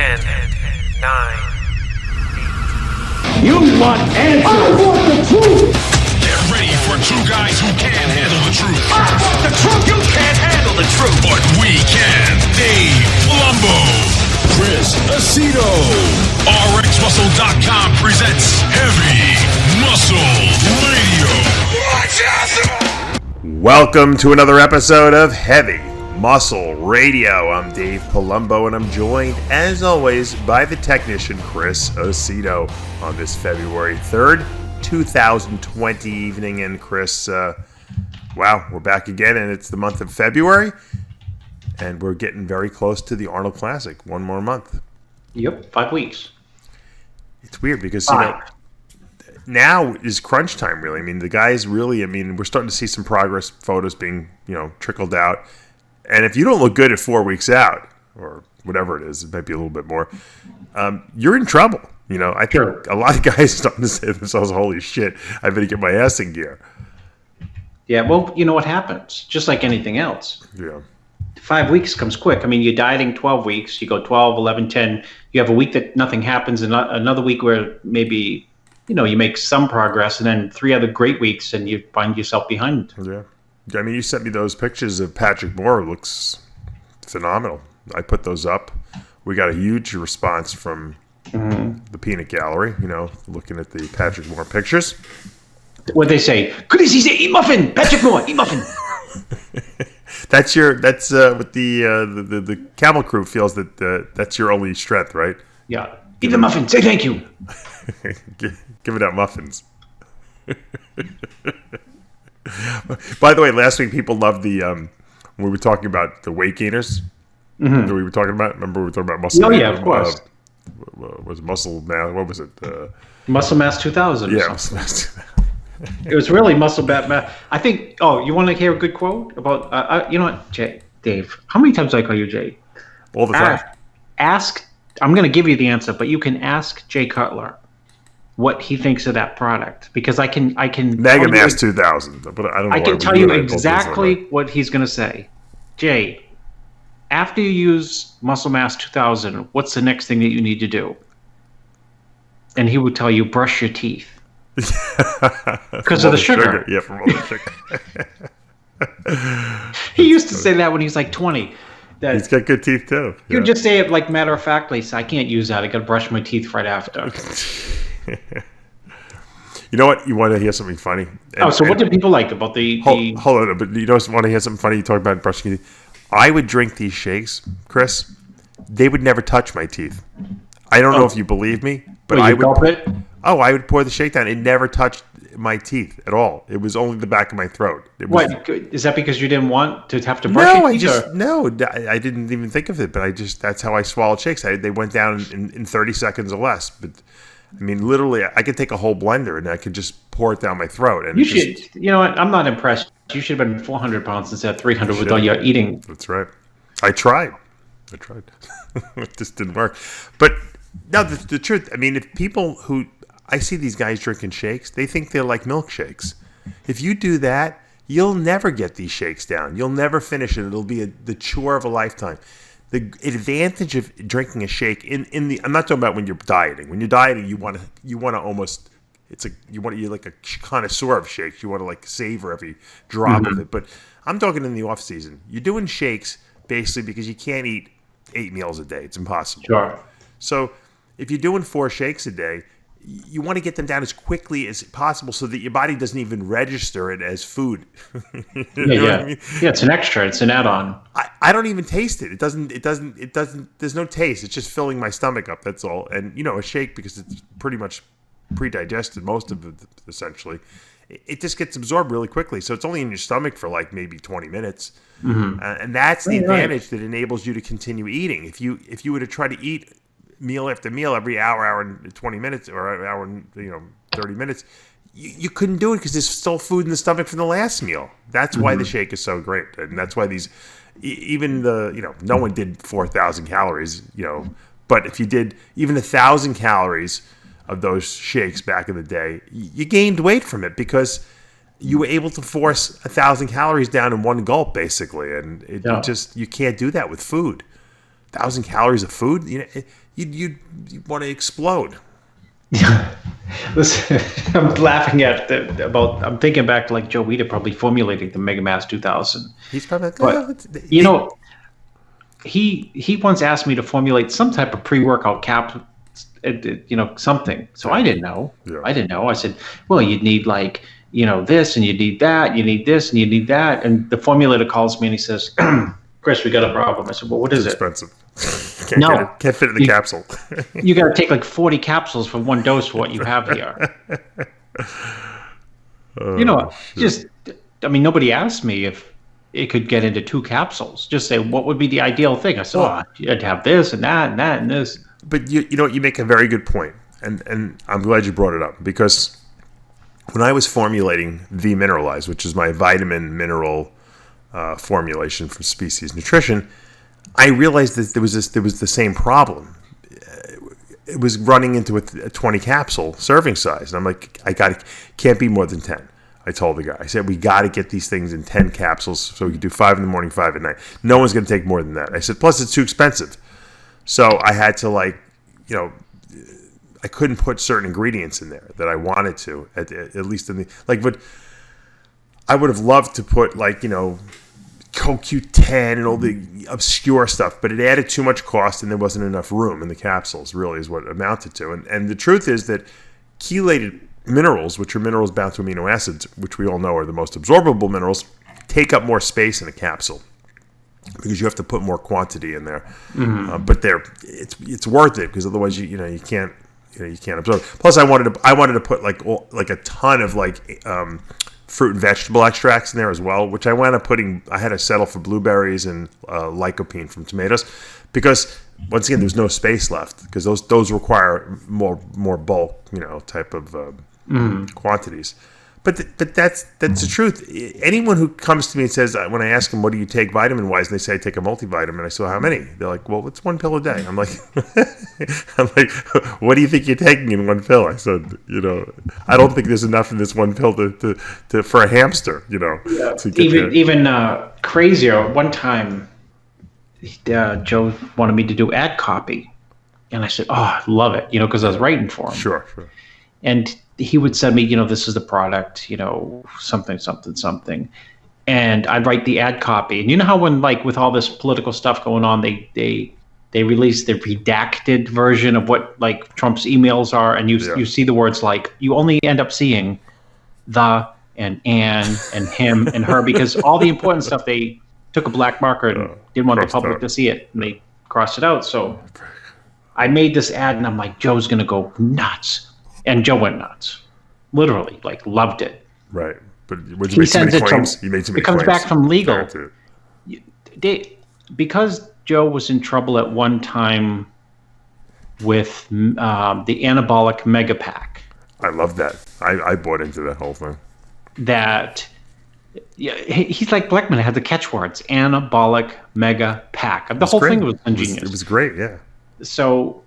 10, 9. You want answers? I want the truth! Get ready for two guys who can't handle the truth. I want the truth! You can't handle the truth! But we can. Dave Palumbo, Chris Aceto. RxMuscle.com presents Heavy Muscle Radio. Watch out! Welcome to another episode of Heavy Muscle Radio. I'm Dave Palumbo, and I'm joined, as always, by the technician, Chris Aceto, on this February 3rd, 2020 evening. And Chris, wow, we're back again, and it's the month of February, and we're getting very close to the Arnold Classic. One more month. Yep, 5 weeks. It's weird because, you know, now is crunch time, really. I mean, the guys really, we're starting to see some progress, photos being, trickled out. And if you don't look good at 4 weeks out, or whatever it is, it might be a little bit more, you're in trouble. I think a lot of guys are starting to say to themselves, holy shit, I better get my ass in gear. Yeah, well, you know what happens? Just like anything else. Yeah. 5 weeks comes quick. I mean, you're dieting 12 weeks. You go 12, 11, 10. You have a week that nothing happens, and another week where maybe, you make some progress, and then 3 other great weeks, and you find yourself behind. Yeah. I mean, you sent me those pictures of Patrick Moore. It looks phenomenal. I put those up. We got a huge response from the peanut gallery, looking at the Patrick Moore pictures. What'd they say? Goodies, he said, eat muffin! Patrick Moore, eat muffin! That's what the Camel Crew feels that that's your only strength, right? Yeah. Eat the muffin. Say thank you. Give it out muffins. By the way, last week people loved the when we were talking about the weight gainers. That we were talking about. Remember we were talking about muscle? Oh yeah, of course. Was muscle mass? What was it? Muscle Mass 2000. Yeah, Muscle Mass 2000. It was really Muscle Mass. I think. Oh, you want to hear a good quote about? You know what, Dave? How many times do I call you Jay? All the time. Ask. I'm going to give you the answer, but you can ask Jay Cutler what he thinks of that product, because I can. Mega Mass 2000, but I don't know. I can tell you exactly what he's going to say. Jay, after you use Muscle Mass 2000, what's the next thing that you need to do? And he would tell you, brush your teeth. Because of the sugar. Yeah, from all the sugar. He used to say that when he was like 20. That he's got good teeth too. He would just say it like matter of factly. So I can't use that. I got to brush my teeth right after. You know what? You want to hear something funny? What did people like about the... Hold on, but you don't want to hear something funny? You talk about brushing your teeth. I would drink these shakes, Chris. They would never touch my teeth. I don't know if you believe me, but I would. Gulp it? Oh, I would pour the shake down. It never touched my teeth at all. It was only the back of my throat. What? Is that because you didn't want to have to brush your teeth? I didn't even think of it, but that's how I swallowed shakes. They went down in 30 seconds or less. But I mean, literally, I could take a whole blender and I could just pour it down my throat. And you know what? I'm not impressed. You should have been 400 pounds instead of 300 with all your eating. That's right. I tried. It just didn't work. But no, the truth, I mean, if people who, I see these guys drinking shakes, they think they're like milkshakes. If you do that, you'll never get these shakes down. You'll never finish it. It'll be the chore of a lifetime. The advantage of drinking a shake I'm not talking about when you're dieting. When you're dieting, you want to almost, you're like a connoisseur of shakes. You want to like savor every drop of it. But I'm talking in the off season. You're doing shakes basically because you can't eat 8 meals a day. It's impossible. Sure. So if you're doing 4 shakes a day, you want to get them down as quickly as possible so that your body doesn't even register it as food. Yeah. I mean? Yeah, it's an extra. It's an add-on. I don't even taste it. It doesn't, there's no taste. It's just filling my stomach up. That's all. And, a shake, because it's pretty much pre-digested, most of it, essentially, it just gets absorbed really quickly. So it's only in your stomach for like maybe 20 minutes. And that's the advantage that enables you to continue eating. If you were to try to eat meal after meal every hour and 20 minutes, or hour and 30 minutes, you couldn't do it because there's still food in the stomach from the last meal. That's why the shake is so great, and that's why these, even no one did 4,000 calories, but if you did even 1,000 calories of those shakes back in the day, you gained weight from it because you were able to force 1,000 calories down in one gulp, basically, and you can't do that with food. 1,000 calories of food, you'd want to explode. Listen, I'm laughing at I'm thinking back to like Joe Weider probably formulating the Mega Mass 2000. He's probably like, But, he once asked me to formulate some type of pre-workout cap, something. So I didn't know. Yeah. I didn't know. I said, well, you'd need like, this and you need that, you need this and you need that. And the formulator calls me and he says, Chris, we got a problem. I said, well, what is it? Expensive. Can't fit in the capsule. You got to take like 40 capsules for one dose for what you have here. Nobody asked me if it could get into 2 capsules. Just say, what would be the ideal thing? I said, you'd have this and that and that and this. But you make a very good point. And I'm glad you brought it up, because when I was formulating the Mineralize, which is my vitamin mineral formulation from Species Nutrition, I realized that there was the same problem. It was running into a 20 capsule serving size, and I'm like, can't be more than 10. I told the guy, I said, we got to get these things in 10 capsules so we can do 5 in the morning, 5 at night. No one's going to take more than that. I said, plus it's too expensive. So I had to I couldn't put certain ingredients in there that I wanted to, at least in the, but I would have loved to put CoQ10 and all the obscure stuff, but it added too much cost and there wasn't enough room in the capsules, really is what it amounted to. And the truth is that chelated minerals, which are minerals bound to amino acids, which we all know are the most absorbable minerals, take up more space in a capsule because you have to put more quantity in there. Mm-hmm. But it's worth it, because otherwise you can't absorb. Plus, I wanted to put like a ton of fruit and vegetable extracts in there as well, which I wound up putting. I had to settle for blueberries and lycopene from tomatoes, because once again, there's no space left, because those require more bulk, type of quantities. But that's the truth. Anyone who comes to me and says, when I ask them, what do you take vitamin wise, and they say I take a multivitamin, I say, well, how many? They're like, well, it's 1 pill a day. I'm like, what do you think you're taking in 1 pill? I said, I don't think there's enough in this 1 pill to for a hamster, to get even crazier. One time, Joe wanted me to do ad copy, and I said, oh, I love it, because I was writing for him. Sure. And he would send me, this is the product, something. And I'd write the ad copy. And you know how when, with all this political stuff going on, they release the redacted version of what, Trump's emails are, and you see the words you only end up seeing the and him and her, because all the important stuff, they took a black marker and didn't want the public to see it, and they crossed it out. So I made this ad, and I'm like, Joe's going to go nuts. And Joe went nuts, literally, loved it. Right, but would you make too many claims? You made too many claims. It comes back from legal. Because Joe was in trouble at one time with the anabolic mega pack. I love that. I bought into that whole thing. He's like Blackman. Had the catchwords: anabolic mega pack. The whole thing was ingenious. It was great, yeah. So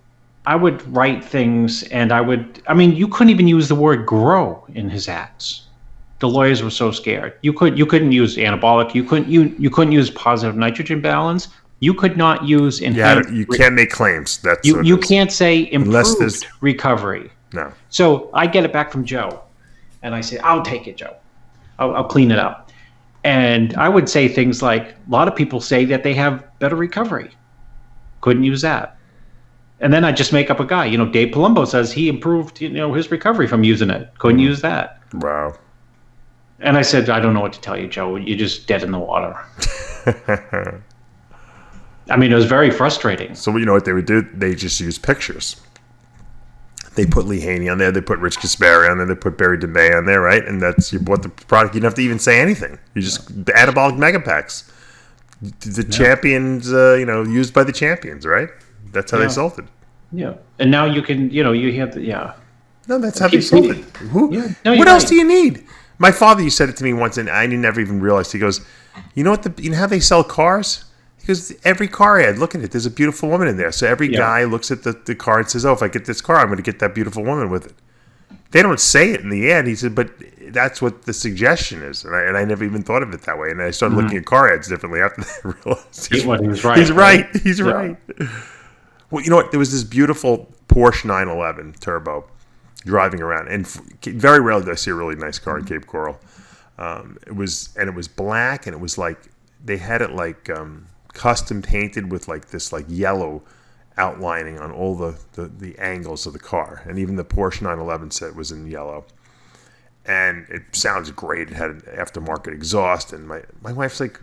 I would write things, and you couldn't even use the word grow in his ads. The lawyers were so scared. You couldn't use anabolic. You couldn't use positive nitrogen balance. You could not use enhanced. You can't make claims. You can't say improved recovery. No. So I get it back from Joe, and I say, I'll take it, Joe. I'll clean it up. And I would say things like, a lot of people say that they have better recovery. Couldn't use that. And then I just make up a guy. Dave Palumbo says he improved, his recovery from using it. Couldn't use that. Wow. And I said, I don't know what to tell you, Joe. You're just dead in the water. It was very frustrating. So you know what they would do? They just use pictures. They put Lee Haney on there. They put Rich Kaspari on there. They put Barry DeMay on there, right? And you bought the product. You don't have to even say anything. You just anabolic mega packs. The champions, used by the champions, right? That's how they sold it. Yeah. And now you can, you have No, that's how they sold it. What else do you need? My father, you said it to me once, and I never even realized. He goes, you know how they sell cars? He goes, every car ad, look at it. There's a beautiful woman in there. So every guy looks at the car and says, oh, if I get this car, I'm going to get that beautiful woman with it. They don't say it in the ad. He said, but that's what the suggestion is, and I never even thought of it that way. And I started looking at car ads differently after that. I realized He was right. He's right. He's Yeah. right. Well, you know what? There was this beautiful Porsche 911 Turbo driving around, and very rarely do I see a really nice car in Cape Coral. It was black, and it was like they had it like custom painted with like this like yellow outlining on all the angles of the car, and even the Porsche 911 set was in yellow. And it sounds great. It had an aftermarket exhaust, and my wife's like,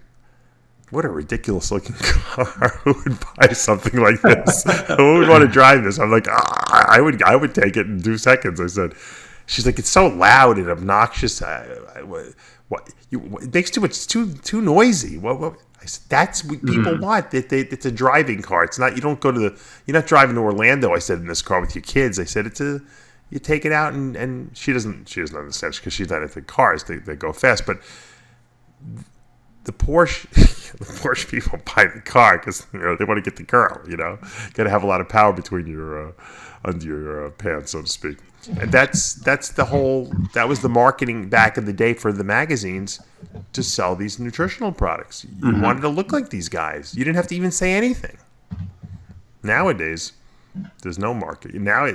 "What a ridiculous looking car! Who would buy something like this? Who would want to drive this?" I'm like, I would take it in 2 seconds. I said, she's like, "It's so loud and obnoxious. It makes too much. It's too noisy. What?" I said, "That's what people want. It's a driving car. It's not. You don't go to you're not driving to Orlando." I said, "In this car with your kids." I said, you take it out, and she doesn't understand because she's not into cars. They go fast, but the Porsche people buy the car because they want to get the girl. Got to have a lot of power between your under your pants, so to speak. And that was the marketing back in the day for the magazines to sell these nutritional products. You wanted to look like these guys. You didn't have to even say anything. Nowadays, there's no marketing. Now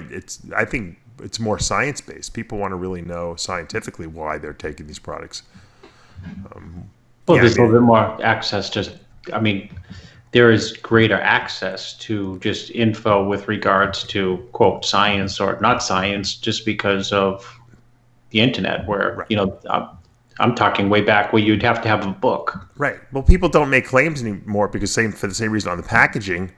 I think it's more science-based. People want to really know scientifically why they're taking these products. There's a little bit more access. There is greater access to just info with regards to, quote, science or not science, just because of the internet, where, I'm talking way back where you'd have to have a book. Right. Well, people don't make claims anymore because for the same reason on the packaging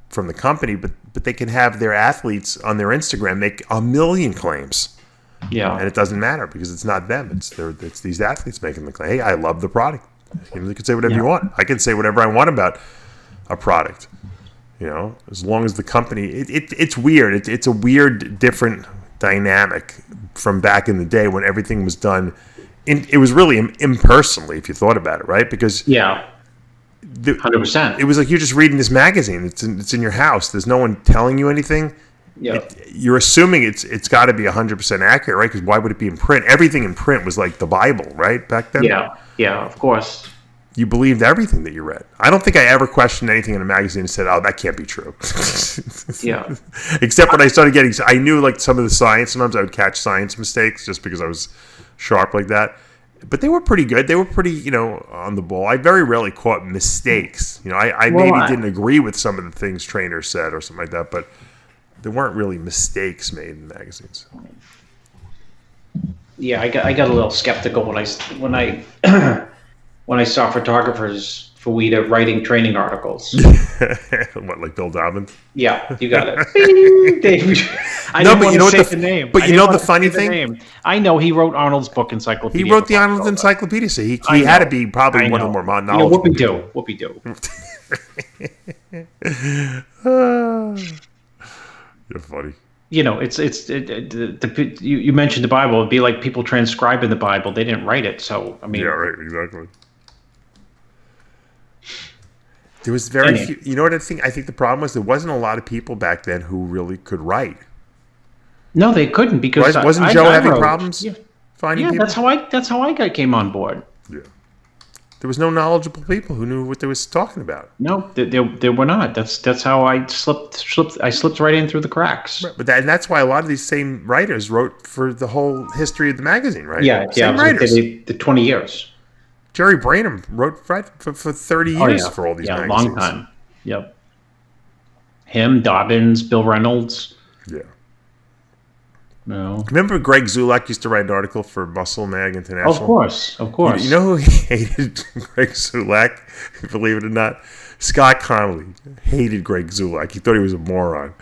from the company, but they can have their athletes on their Instagram make 1 million claims. Yeah. And it doesn't matter because it's not them. It's these athletes making the claim. Hey, I love the product. You can say whatever you want. I can say whatever I want about a product, as long as the company. It's weird. It's a weird, different dynamic from back in the day when everything was done. It was really impersonally, if you thought about it, right? Because 100%. It was like you're just reading this magazine. It's in your house. There's no one telling you anything. Yeah. You're assuming it's got to be 100% accurate, right? Because why would it be in print? Everything in print was like the Bible, right? Back then. Yeah, of course. You believed everything that you read. I don't think I ever questioned anything in a magazine and said, "Oh, that can't be true." Yeah. Except when I started I knew like some of the science. Sometimes I would catch science mistakes just because I was sharp like that. But they were pretty good. They were pretty, on the ball. I very rarely caught mistakes. I didn't agree with some of the things trainers said or something like that, but there weren't really mistakes made in magazines. Yeah, I got a little skeptical when I when I saw photographers for Weta writing training articles. What, like Bill Dobbins? Yeah, you got it. Bing, I didn't want to say the name. But the funny thing? I know he wrote Arnold's book Encyclopedia. He wrote the Arnold Encyclopedia, so he had to be probably one of the more knowledgeable. Whoopie-doo. You're funny. You mentioned the Bible. It'd be like people transcribing the Bible. They didn't write it, so I mean. Yeah, right. Exactly. There was very few. You know what I think? I think the problem was there wasn't a lot of people back then who really could write. No, they couldn't because wasn't Joe having problems finding people? That's how I came on board. Yeah. There was no knowledgeable people who knew what they was talking about. No, there were not. That's how I slipped. I slipped right in through the cracks. Right, and that's why a lot of these same writers wrote for the whole history of the magazine, right? Same writers. The 20 years. Jerry Branham wrote for 30 years for all these magazines. Yeah, long time. Yep. Him, Dobbins, Bill Reynolds. Yeah. No. Remember Greg Zulak used to write an article for Muscle Mag International? Of course. You know who hated Greg Zulak, believe it or not? Scott Connolly hated Greg Zulak. He thought he was a moron.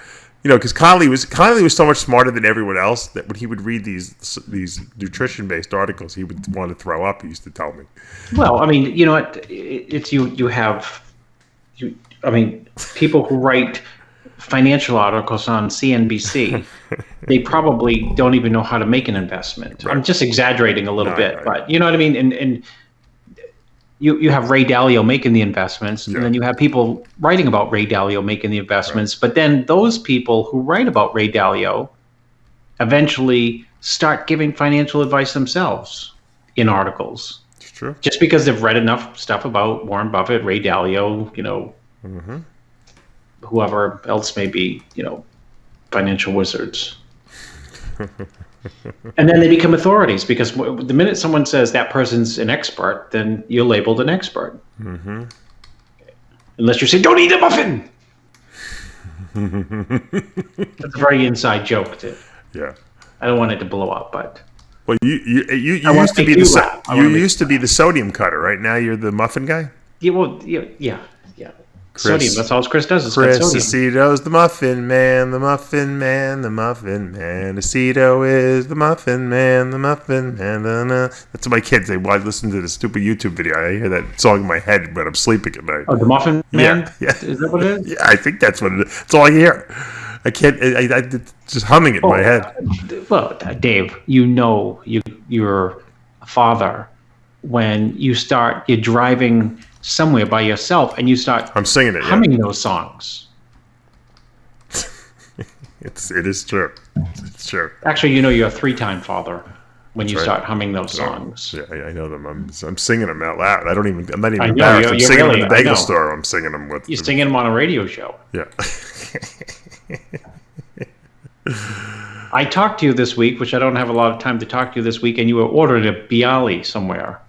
Because Connolly was so much smarter than everyone else that when he would read these nutrition-based articles, he would want to throw up, he used to tell me. Well, I mean, you know what? It's you have people who write financial articles on CNBC, they probably don't even know how to make an investment. Right. I'm just exaggerating a little bit, but you know what I mean? And you have Ray Dalio making the investments, and then you have people writing about Ray Dalio making the investments, but then those people who write about Ray Dalio eventually start giving financial advice themselves in articles. It's true. Just because they've read enough stuff about Warren Buffett, Ray Dalio, whoever else may be, financial wizards. And then they become authorities, because the minute someone says that person's an expert, then you're labeled an expert. Mm-hmm. Unless you say, don't eat a muffin! That's a very inside joke. Yeah. I don't want it to blow up, but... Well, you used to be used to be the sodium cutter, right? Now you're the muffin guy? Yeah, well, yeah. Sodium, that's all Chris does is cut Chris sodium. Aceto's the muffin man, the muffin man, the muffin man. Aceto is the muffin man, the muffin man. That's what my kids, they listen to the stupid YouTube video. I hear that song in my head when I'm sleeping at night. Oh, the Muffin Man? Yeah. Is that what it is? Yeah, I think that's what it is. That's all I hear. I can't, I just humming it in my head. Well, Dave, you're a father when you're driving somewhere by yourself and you start I'm singing it, humming those songs. It is true. It's true. Actually, you're a 3-time father when you start humming those songs. Yeah, I know them. I'm singing them out loud. I'm not even I know, embarrassed. I'm you're singing really, them in the I bagel know. store. I'm singing them with. You're singing them on a radio show. Yeah. I talked to you this week, which I don't have a lot of time to talk to you this week, and you were ordering a bialy somewhere.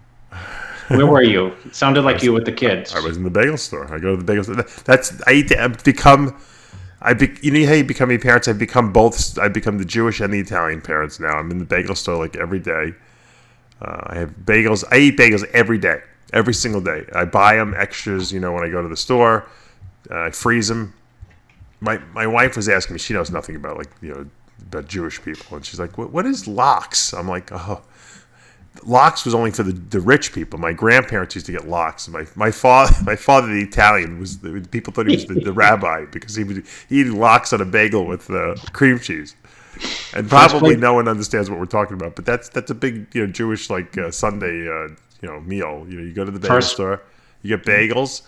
Where were you? It sounded like you were with the kids. I was in the bagel store. I go to the bagel store. You know how you become your parents? I've become both. I've become the Jewish and the Italian parents now. I'm in the bagel store like every day. I have bagels. I eat bagels every day, every single day. I buy them extras, when I go to the store. I freeze them. My wife was asking me. She knows nothing about about Jewish people, and she's like, "What is lox?" I'm like, "Oh, lox was only for the rich people. My grandparents used to get lox. My father, the Italian, people thought he was the rabbi because he would eat lox on a bagel with cream cheese." And probably no one understands what we're talking about, but that's a big Jewish Sunday meal. You go to the bagel store, you get bagels,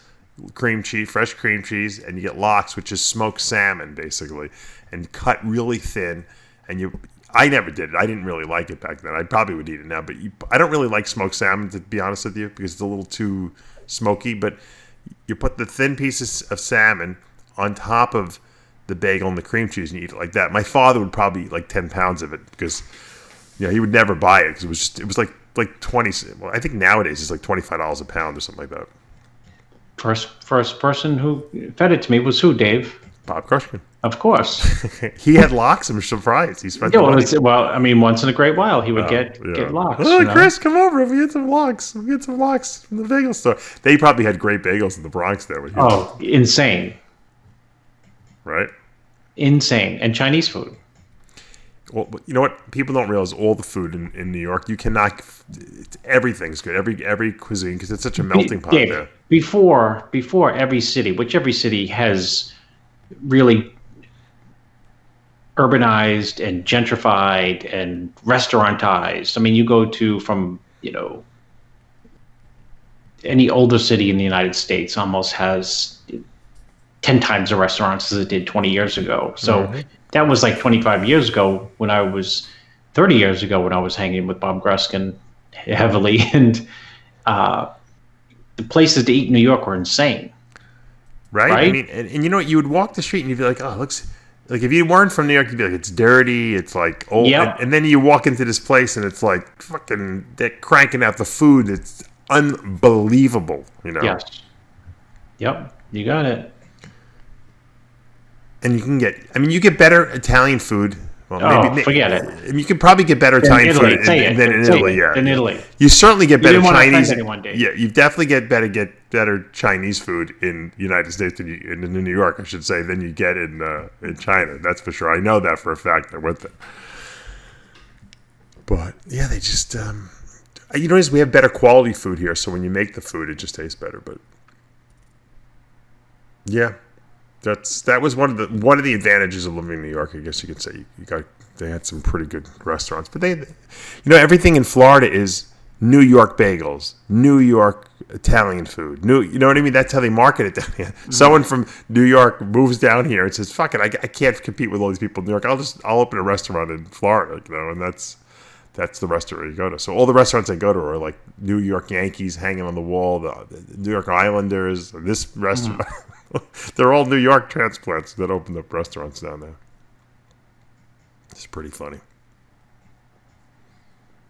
cream cheese, fresh cream cheese, and you get lox, which is smoked salmon basically, and cut really thin. And I never did it. I didn't really like it back then. I probably would eat it now, but I don't really like smoked salmon, to be honest with you, because it's a little too smoky. But you put the thin pieces of salmon on top of the bagel and the cream cheese, and you eat it like that. My father would probably eat like 10 pounds of it because he would never buy it because it was like 20. Well, I think nowadays it's like $25 a pound or something like that. First person who fed it to me was who, Dave? Bob Krushkin. Of course. He had lox. I'm surprised. He spent once in a great while he would get lox. Oh, Chris, come over. We get some lox. We get some lox from the bagel store. They probably had great bagels in the Bronx there. Insane. Right? Insane. And Chinese food. Well, you know what? People don't realize all the food in New York. You cannot. Everything's good. Every cuisine, because it's such a melting pot there. Before every city has really urbanized and gentrified and restaurantized. I mean, you go to from any older city in the United States almost has 10 times the restaurants as it did 20 years ago. So that was like 25 years ago 30 years ago when I was hanging with Bob Gruskin heavily. And the places to eat in New York were insane. Right? I mean, and you know what? You would walk the street and you'd be like, oh, it looks... Like, if you weren't from New York, you'd be like, it's dirty, it's like old. Yep. And then you walk into this place and it's like fucking... They're cranking out the food. It's unbelievable, Yes. Yep, you got it. And you get better Italian food. Well, maybe forget it. You could probably get better Italian food than in Italy. Yeah, in Italy. You certainly get better Chinese. Anyone, Dave. Yeah, you definitely get better Chinese food in the United States in New York, I should say, than you get in China. That's for sure. I know that for a fact. I went there. But yeah, they just we have better quality food here, so when you make the food, it just tastes better. But yeah. That was one of the advantages of living in New York, I guess you could say. They had some pretty good restaurants, but everything in Florida is New York bagels, New York Italian food. You know what I mean? That's how they market it down here. Someone from New York moves down here and says, "Fuck it, I can't compete with all these people in New York. I'll open a restaurant in Florida." And that's the restaurant you go to. So all the restaurants I go to are like New York Yankees hanging on the wall, the New York Islanders, this restaurant. They're all New York transplants that opened up restaurants down there. It's pretty funny.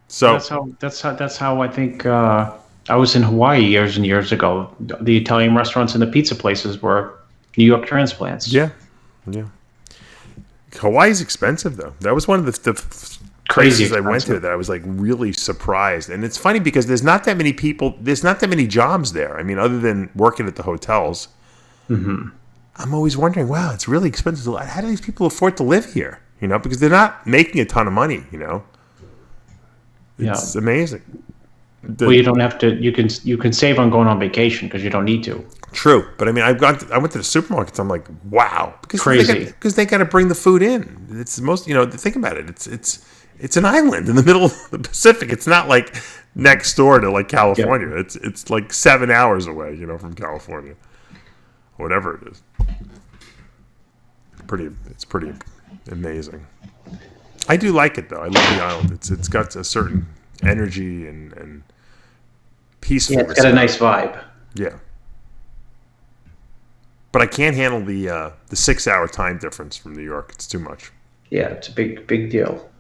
So that's how I think I was in Hawaii years and years ago. The Italian restaurants and the pizza places were New York transplants. Yeah. Hawaii's expensive though. That was one of the Crazy places I went to that I was like really surprised. And it's funny because there's not that many jobs there. I mean, other than working at the hotels. Mm-hmm. I'm always wondering, wow, it's really expensive. How do these people afford to live here? Because they're not making a ton of money. It's amazing. Well, you don't have to. You can save on going on vacation because you don't need to. True, but I mean, I went to the supermarkets. I'm like, wow, because crazy. Because they got to bring the food in. It's the most. Think about it. It's an island in the middle of the Pacific. It's not like next door to like California. Yeah. It's like 7 hours away. From California, whatever it is. It's pretty amazing. I do like it though. I love the island. It's got a certain energy and peacefulness. Yeah, it's got a nice vibe. Yeah. But I can't handle the 6 hour time difference from New York. It's too much. Yeah, it's a big deal.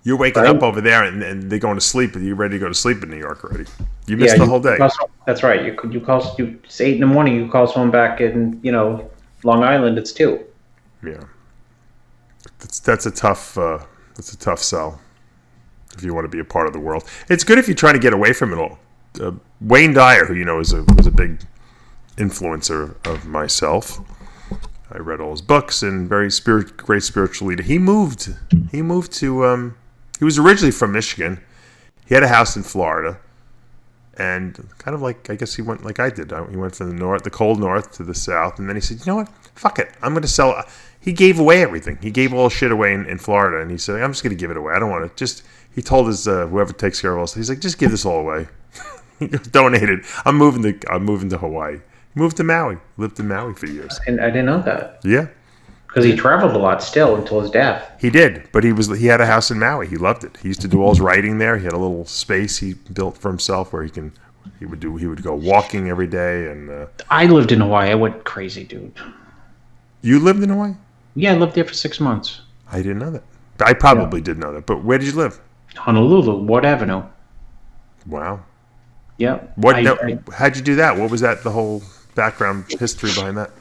You're waking up over there and they're going to sleep, and you're ready to go to sleep in New York already. You missed the whole day. That's right. You call. It's 8 a.m. You call someone back in Long Island. It's 2. Yeah. That's a tough sell if you want to be a part of the world. It's good if you're trying to get away from it all. Wayne Dyer, who was a big influencer of myself. I read all his books and great spiritual leader. He moved to he was originally from Michigan. He had a house in Florida, and kind of like, I guess he went like I did. He went from the cold north to the south, and then he said, "You know what? Fuck it. I'm going to sell." He gave away everything. He gave all his shit away in Florida, and he said, "I'm just going to give it away. I don't want to." He told his whoever takes care of us, he's like, "Just give this all away." He goes, "Donate it. I'm moving to Hawaii." He moved to Maui. Lived in Maui for years. And I didn't know that. Yeah. Because he traveled a lot still until his death. He did, but he had a house in Maui. He loved it. He used to do all his writing there. He had a little space he built for himself where he would go walking every day. And I lived in Hawaii. I went crazy, dude. You lived in Hawaii? Yeah, I lived there for 6 months. I didn't know that. I probably did know that. But where did you live? Honolulu, Ward Avenue. Wow. Yeah. How'd you do that? What was that? The whole background history behind that?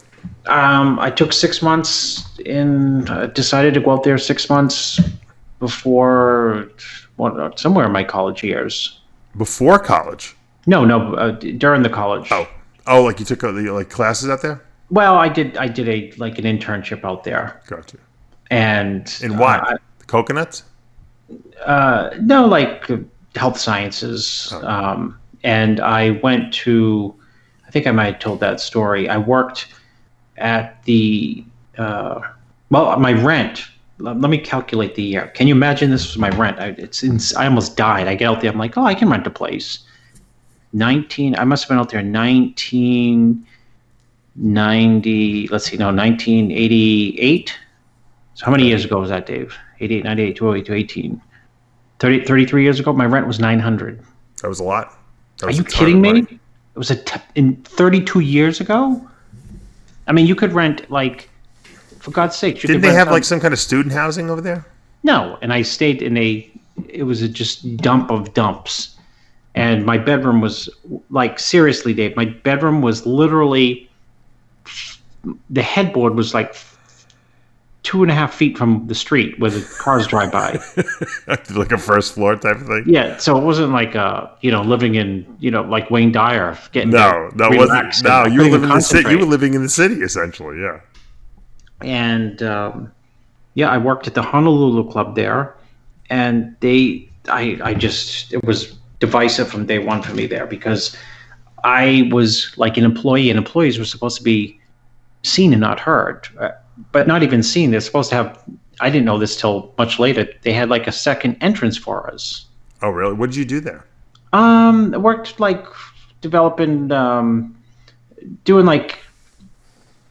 I took 6 months decided to go out there 6 months before, somewhere in my college years. Before college? No, during the college. Oh, like you took like classes out there? Well, I did an internship out there. Gotcha. And in what? Coconuts? No, like health sciences. Oh. And I went to, I think I might have told that story. I worked at the, my rent. Let me calculate the year. Can you imagine this was my rent? I almost died. I get out there. I'm like, I can rent a place. I must have been out there in 1990. Let's see, 1988. So how many years ago was that, Dave? 88, 98, 208, 218. 33 years ago, my rent was $900. That was a lot. Are you kidding me? It was in 32 years ago? I mean, you could rent, like, for God's sake. Didn't they have, like, some kind of student housing over there? No, and I stayed it was just dump of dumps. And my bedroom was, like, seriously, Dave, my bedroom was literally, the headboard was, like, 2.5 feet from the street where the cars drive by. Like a first floor type of thing? Yeah, so it wasn't like living in, like Wayne Dyer getting No, it wasn't. No, you were living in the city. You were living in the city essentially, yeah. And I worked at the Honolulu club there, and it was divisive from day one for me there because I was like an employee, and employees were supposed to be seen and not heard. But not even seen. They're supposed to have, I didn't know this till much later, they had like a second entrance for us. Oh, really? What did you do there? I worked like developing, doing like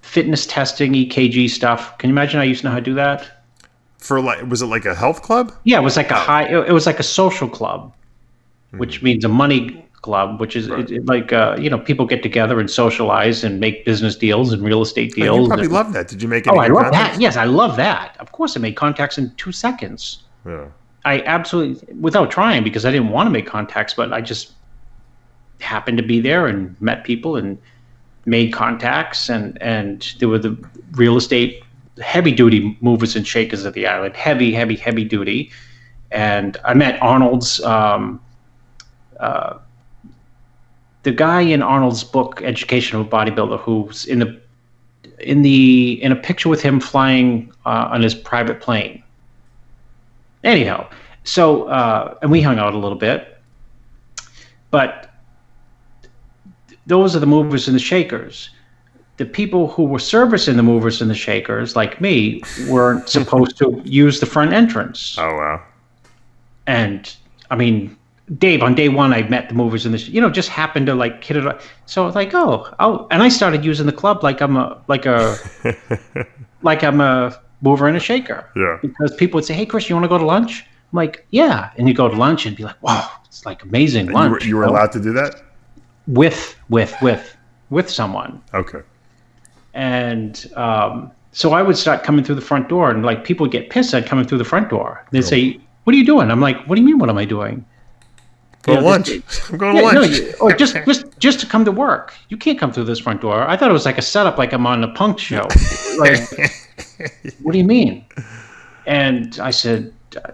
fitness testing, EKG stuff. Can you imagine I used to know how to do that? For like, was it like a health club? Yeah, it was like it was like a social club, which means a money club, which is people get together and socialize and make business deals and real estate deals. You probably love that. Did you make any I love contacts? that. Yes, I love that. Of course, I made contacts in 2 seconds. Yeah. I absolutely, without trying, because I didn't want to make contacts, but I just happened to be there and met people and made contacts, and there were the real estate heavy duty movers and shakers of the island, heavy duty. And I met Arnold's, the guy in Arnold's book, Education of a Bodybuilder, who's in a picture with him flying on his private plane. Anyhow, so and we hung out a little bit, but those are the movers and the shakers. The people who were servicing the movers and the shakers, like me, weren't supposed to use the front entrance. Oh, wow. And I mean, Dave, on day one, I met the movers and just happened to like hit it. So I was like, and I started using the club like I'm a mover and a shaker. Yeah. Because people would say, "Hey, Chris, you want to go to lunch?" I'm like, "Yeah." And you go to lunch and be like, "Wow, it's like amazing lunch." You were allowed to do that? With someone. Okay. And so I would start coming through the front door, and like people would get pissed at coming through the front door. They'd say, "What are you doing?" I'm like, "What do you mean? What am I doing?" Go to lunch. I'm going to lunch. Or just to come to work. You can't come through this front door. I thought it was like a setup, like I'm on a punk show. Like, what do you mean? And I said,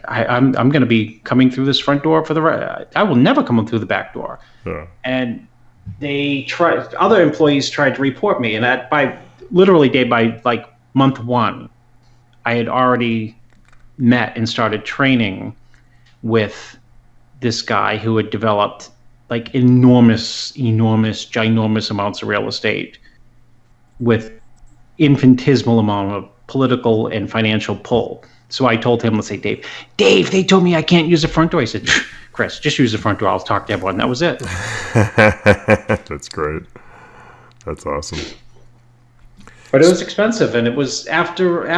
I'm going to be coming through this front door I will never come through the back door. Yeah. And other employees tried to report me, and that by like month one, I had already met and started training with this guy who had developed like enormous ginormous amounts of real estate with infinitesimal amount of political and financial pull. So I told him, let's say, Dave, they told me I can't use the front door. He said, Chris, just use the front door. I'll talk to everyone. That was it. That's great. That's awesome. But it was expensive, and it was after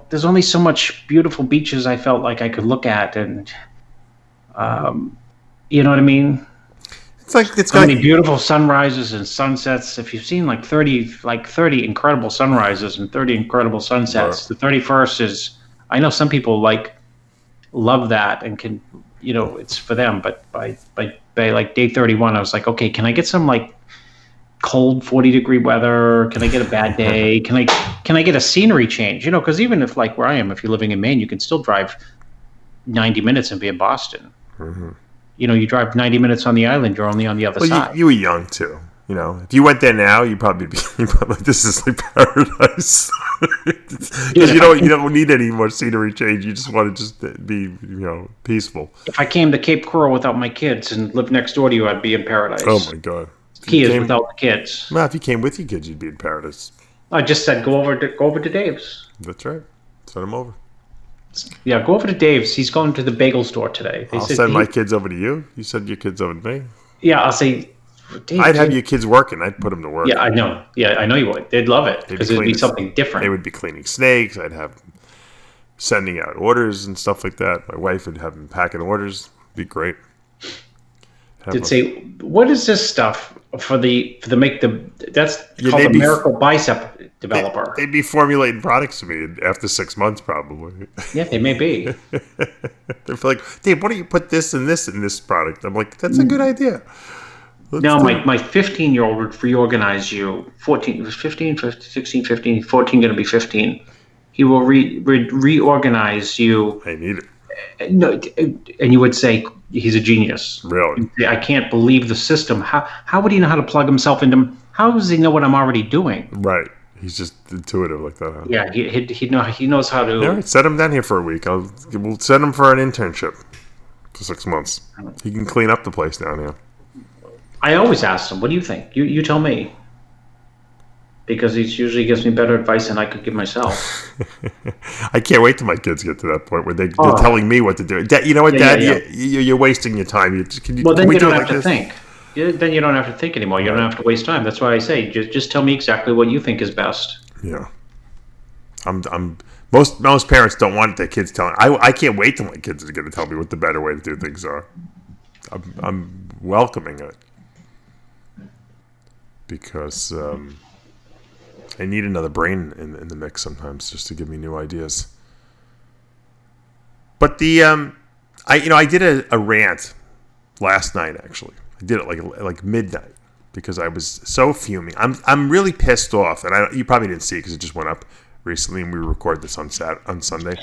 there's only so much beautiful beaches I felt like I could look at, and you know what I mean? It's got many beautiful sunrises and sunsets. If you've seen like 30 incredible sunrises and 30 incredible sunsets, the 31st is, I know some people love that and can, it's for them, but by like day 31, I was like, okay, can I get some like cold 40-degree weather? Can I get a bad day? Can I get a scenery change? Because even if like where I am, if you're living in Maine, you can still drive 90 minutes and be in Boston. Mm-hmm. You drive 90 minutes on the island, you're only on the other side. You were young too. If you went there now, you'd probably be like, this is like paradise. Because you don't need any more scenery change. You just want to just be, peaceful. If I came to Cape Coral without my kids and lived next door to you, I'd be in paradise. Oh my God. Key is without the kids. Well, if you came with your kids, you'd be in paradise. I just said go over to Dave's. That's right. Send them over. Yeah, go over to Dave's. He's going to the bagel store today. I'll send my kids over to you. You send your kids over to me. Yeah, I'll say. Dave, I'd have your kids working. I'd put them to work. Yeah, I know. Yeah, I know you would. They'd love it because it'd be something different. They would be cleaning snakes. I'd have them sending out orders and stuff like that. My wife would have them packing orders. It'd be great. Did say, what is this stuff that's called the Miracle Bicep Developer? They'd be formulating products to me after 6 months, probably. Yeah, they may be. They're like, Dave, why don't you put this and this in this product? I'm like, that's a good idea. Now, my 15-year-old would reorganize you. 14, 15, 16, 15, 14, going to be 15. He will reorganize you. I need it. No, and you would say he's a genius. Really? I can't believe the system. How would he know how to plug himself into? How does he know what I'm already doing? Right. He's just intuitive like that. Huh? Yeah, he knows how to. All right, set him down here for a week. We'll send him for an internship for 6 months. He can clean up the place down here. I always ask him, "What do you think?" You tell me. Because he usually gives me better advice than I could give myself. I can't wait till my kids get to that point where they're telling me what to do. Dad, you know what, Dad? Yeah. You're wasting your time. Then you don't have to think. then you don't have to think anymore. You don't have to waste time. That's why I say just tell me exactly what you think is best. Yeah. Most parents don't want their kids telling. I can't wait till my kids are going to tell me what the better way to do things are. I'm welcoming it because I need another brain in the mix sometimes just to give me new ideas. But I did a rant last night. Actually, I did it like midnight because I was so fuming. I'm really pissed off, and you probably didn't see it because it just went up recently, and we recorded this on Sunday.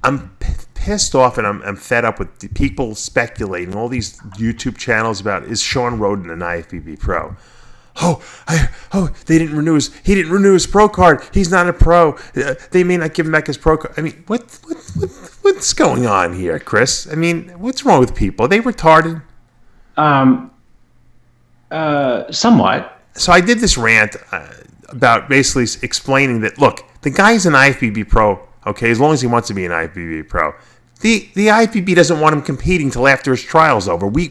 I'm pissed off, and I'm fed up with the people speculating all these YouTube channels about, is Sean Roden an IFBB pro? He didn't renew his pro card. He's not a pro. They may not give him back his pro card. I mean, what's going on here, Chris? I mean, what's wrong with people? Are they retarded? Somewhat. So I did this rant about basically explaining that, look, the guy's an IFBB pro, okay, as long as he wants to be an IFBB pro. The IFBB doesn't want him competing till after his trial's over. We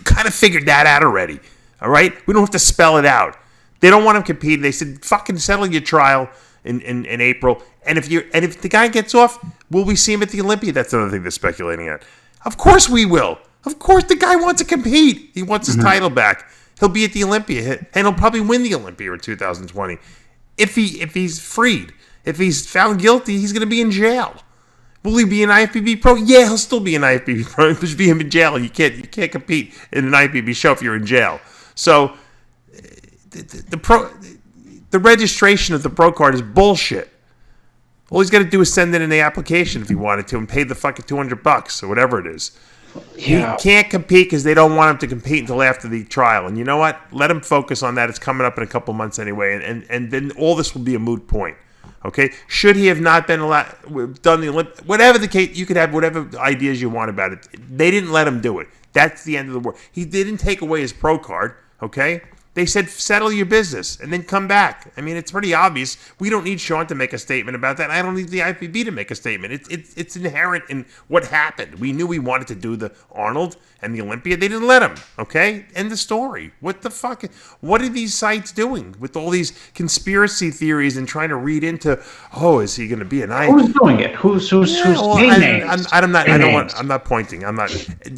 kind of figured that out already. All right? We don't have to spell it out. They don't want him competing. They said, fucking settle your trial in April. And if the guy gets off, will we see him at the Olympia? That's another thing they're speculating at. Of course we will. Of course the guy wants to compete. He wants his title back. He'll be at the Olympia, and he'll probably win the Olympia in 2020. If he's freed. If he's found guilty, he's going to be in jail. Will he be an IFBB pro? Yeah, he'll still be an IFBB pro. Just be him in jail. You can't compete in an IFBB show if you're in jail. So the registration of the pro card is bullshit. All he's got to do is send in an application if he wanted to and pay the fucking $200 or whatever it is. Yeah. He can't compete because they don't want him to compete until after the trial. And you know what? Let him focus on that. It's coming up in a couple months anyway. And then all this will be a moot point. Okay? Should he have not been done the Olympic, whatever the case, you could have whatever ideas you want about it. They didn't let him do it. That's the end of the world. He didn't take away his pro card. Okay? They said settle your business and then come back. I mean, it's pretty obvious. We don't need Sean to make a statement about that. I don't need the IFBB to make a statement. It's inherent in what happened. We knew we wanted to do the Arnold and the Olympia. They didn't let him. Okay? End of story. What the fuck? What are these sites doing with all these conspiracy theories and trying to read into, is he going to be an IFBB? Who's doing it? Who's I'm not pointing. I'm not.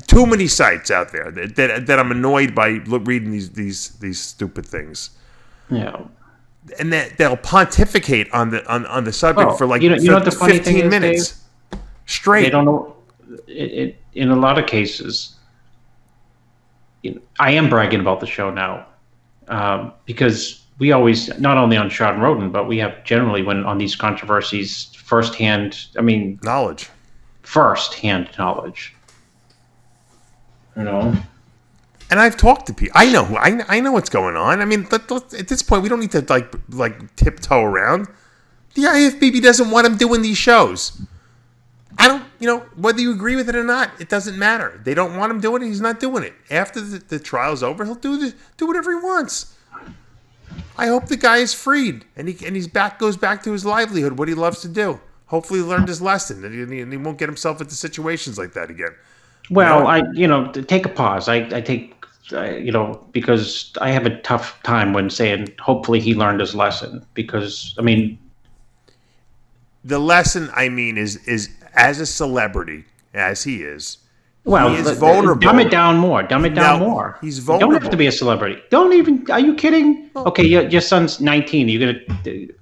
Too many sites out there that I'm annoyed by reading these stupid things. Yeah. And they'll pontificate on the subject for like 15 minutes Dave, straight. They don't know. In a lot of cases, I am bragging about the show now because we always, not only on Sean Roden, but we have generally when on these controversies, firsthand knowledge. And I've talked to people. I know what's going on. I mean, at this point, we don't need to like tiptoe around. The IFBB doesn't want him doing these shows. I don't, whether you agree with it or not, it doesn't matter. They don't want him doing it. He's not doing it. After the trial's over, he'll do whatever he wants. I hope the guy is freed and he's goes back to his livelihood, what he loves to do. Hopefully, he learned his lesson and he won't get himself into situations like that again. Well, take a pause. I take, because I have a tough time when saying hopefully he learned his lesson because, the lesson, is as a celebrity, as he is, well, he is vulnerable. Dumb it down more. He's vulnerable. You don't have to be a celebrity. Are you kidding? Okay, your son's 19. You're going to...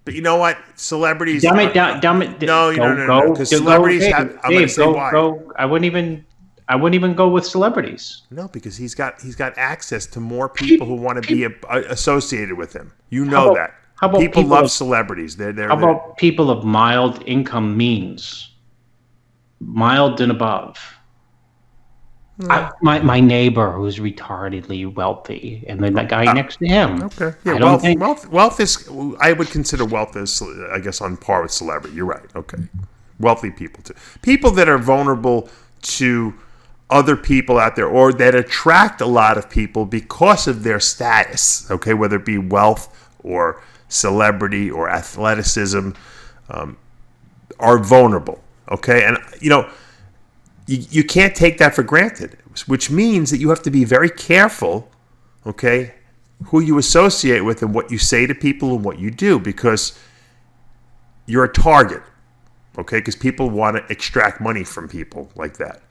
But you know what? Celebrities... Dumb it down. No. Because celebrities have... I'm going to say why. I wouldn't even go with celebrities. No, because he's got access to more people who want to be associated with him. You know that. How about people love celebrities? How about people of mild income means? Mild and above. My neighbor who's retardedly wealthy, and then that guy next to him. Okay, yeah, wealth is. I would consider wealth as, I guess, on par with celebrity. You're right. Okay, wealthy people too. People that are vulnerable to other people out there, or that attract a lot of people because of their status. Okay, whether it be wealth or celebrity or athleticism, are vulnerable. Okay, and you can't take that for granted, which means that you have to be very careful, okay, who you associate with and what you say to people and what you do, because you're a target, okay, because people want to extract money from people like that,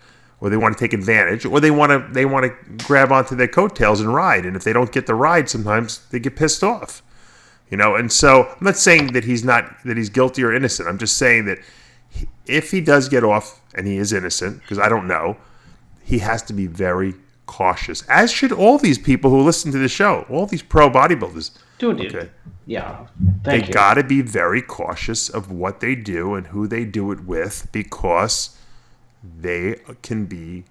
or they want to take advantage, or they want to grab onto their coattails and ride, and if they don't get the ride, sometimes they get pissed off, and so I'm not saying that he's guilty or innocent. I'm just saying that if he does get off and he is innocent, because I don't know, he has to be very cautious, as should all these people who listen to the show, all these pro bodybuilders. Dude, okay. Yeah. They got to be very cautious of what they do and who they do it with, because they can be,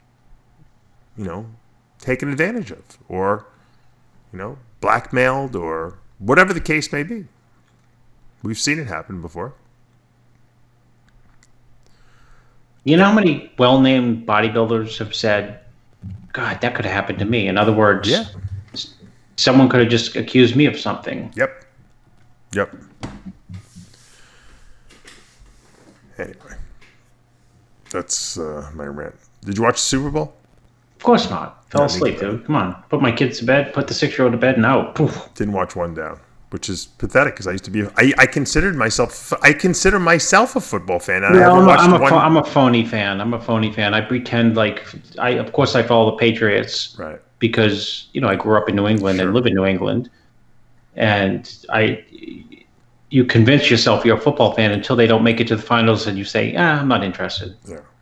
taken advantage of, or, blackmailed, or whatever the case may be. We've seen it happen before. You know how many well-named bodybuilders have said, God, that could have happened to me? In other words, someone could have just accused me of something. Yep. Anyway, that's my rant. Did you watch the Super Bowl? Of course not. Fell asleep, dude. Come on. Put my kids to bed, put the 6-year-old to bed, and out. Poof. Didn't watch one down, which is pathetic, because I used to be. I consider myself a football fan. And I'm a phony fan. I pretend of course I follow the Patriots, right? Because I grew up in New England and live in New England, and you convince yourself you're a football fan until they don't make it to the finals, and you say, I'm not interested.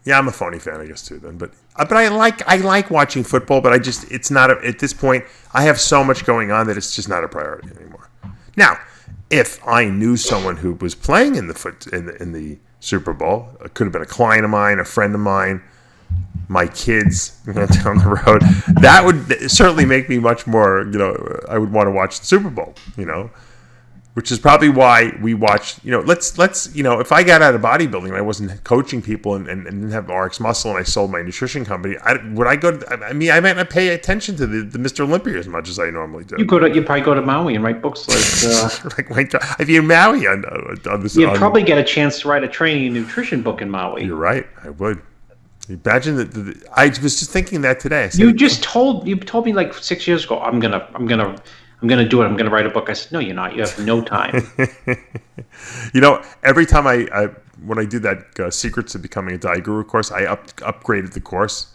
Yeah, I'm a phony fan, I guess, too. Then, but I like watching football, but it's not at this point. I have so much going on that it's just not a priority anymore. Now, if I knew someone who was playing in the Super Bowl, it could have been a client of mine, a friend of mine, my kids down the road, that would certainly make me much more. I would want to watch the Super Bowl. Which is probably why we watched, let's if I got out of bodybuilding and I wasn't coaching people and didn't have RxMuscle and I sold my nutrition company, I might not pay attention to the Mr. Olympia as much as I normally do. You probably go to Maui and write books if you're in Maui on this. You'd probably get a chance to write a training and nutrition book in Maui. You're right, I would. Imagine that. I was just thinking that today. You told me like 6 years ago, I'm gonna do it. I'm gonna write a book. I said, no, you're not. You have no time. Every time when I do that Secrets of Becoming a Diet Guru course, I upgraded the course.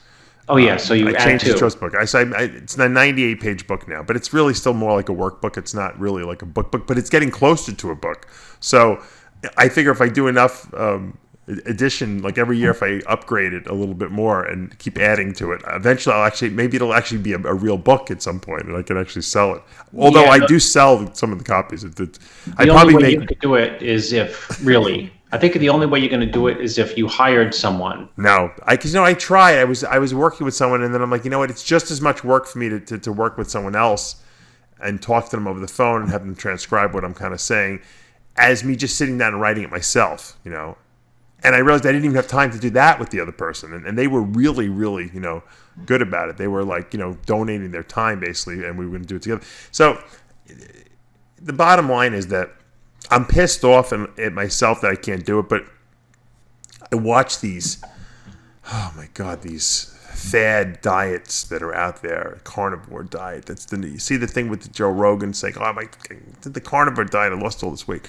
Oh yeah, so I changed the choice book. It's a 98-page book now, but it's really still more like a workbook. It's not really like a book, but it's getting closer to a book. So I figure if I do enough edition, like every year, if I upgrade it a little bit more and keep adding to it, eventually it'll actually be a real book at some point, and I can actually sell it. Although I do sell some of the copies. The only way you could do it is if I think the only way you're going to do it is if you hired someone. No, because I tried. I was working with someone, and then I'm like, it's just as much work for me to work with someone else and talk to them over the phone and have them transcribe what I'm kind of saying, as me just sitting down and writing it myself. And I realized I didn't even have time to do that with the other person. And they were really, really, good about it. They were like, donating their time basically, and we were going to do it together. So the bottom line is that I'm pissed off at myself that I can't do it, but I watch these, oh my God, these fad diets that are out there. Carnivore diet. You see the thing with Joe Rogan saying, the carnivore diet, I lost all this weight.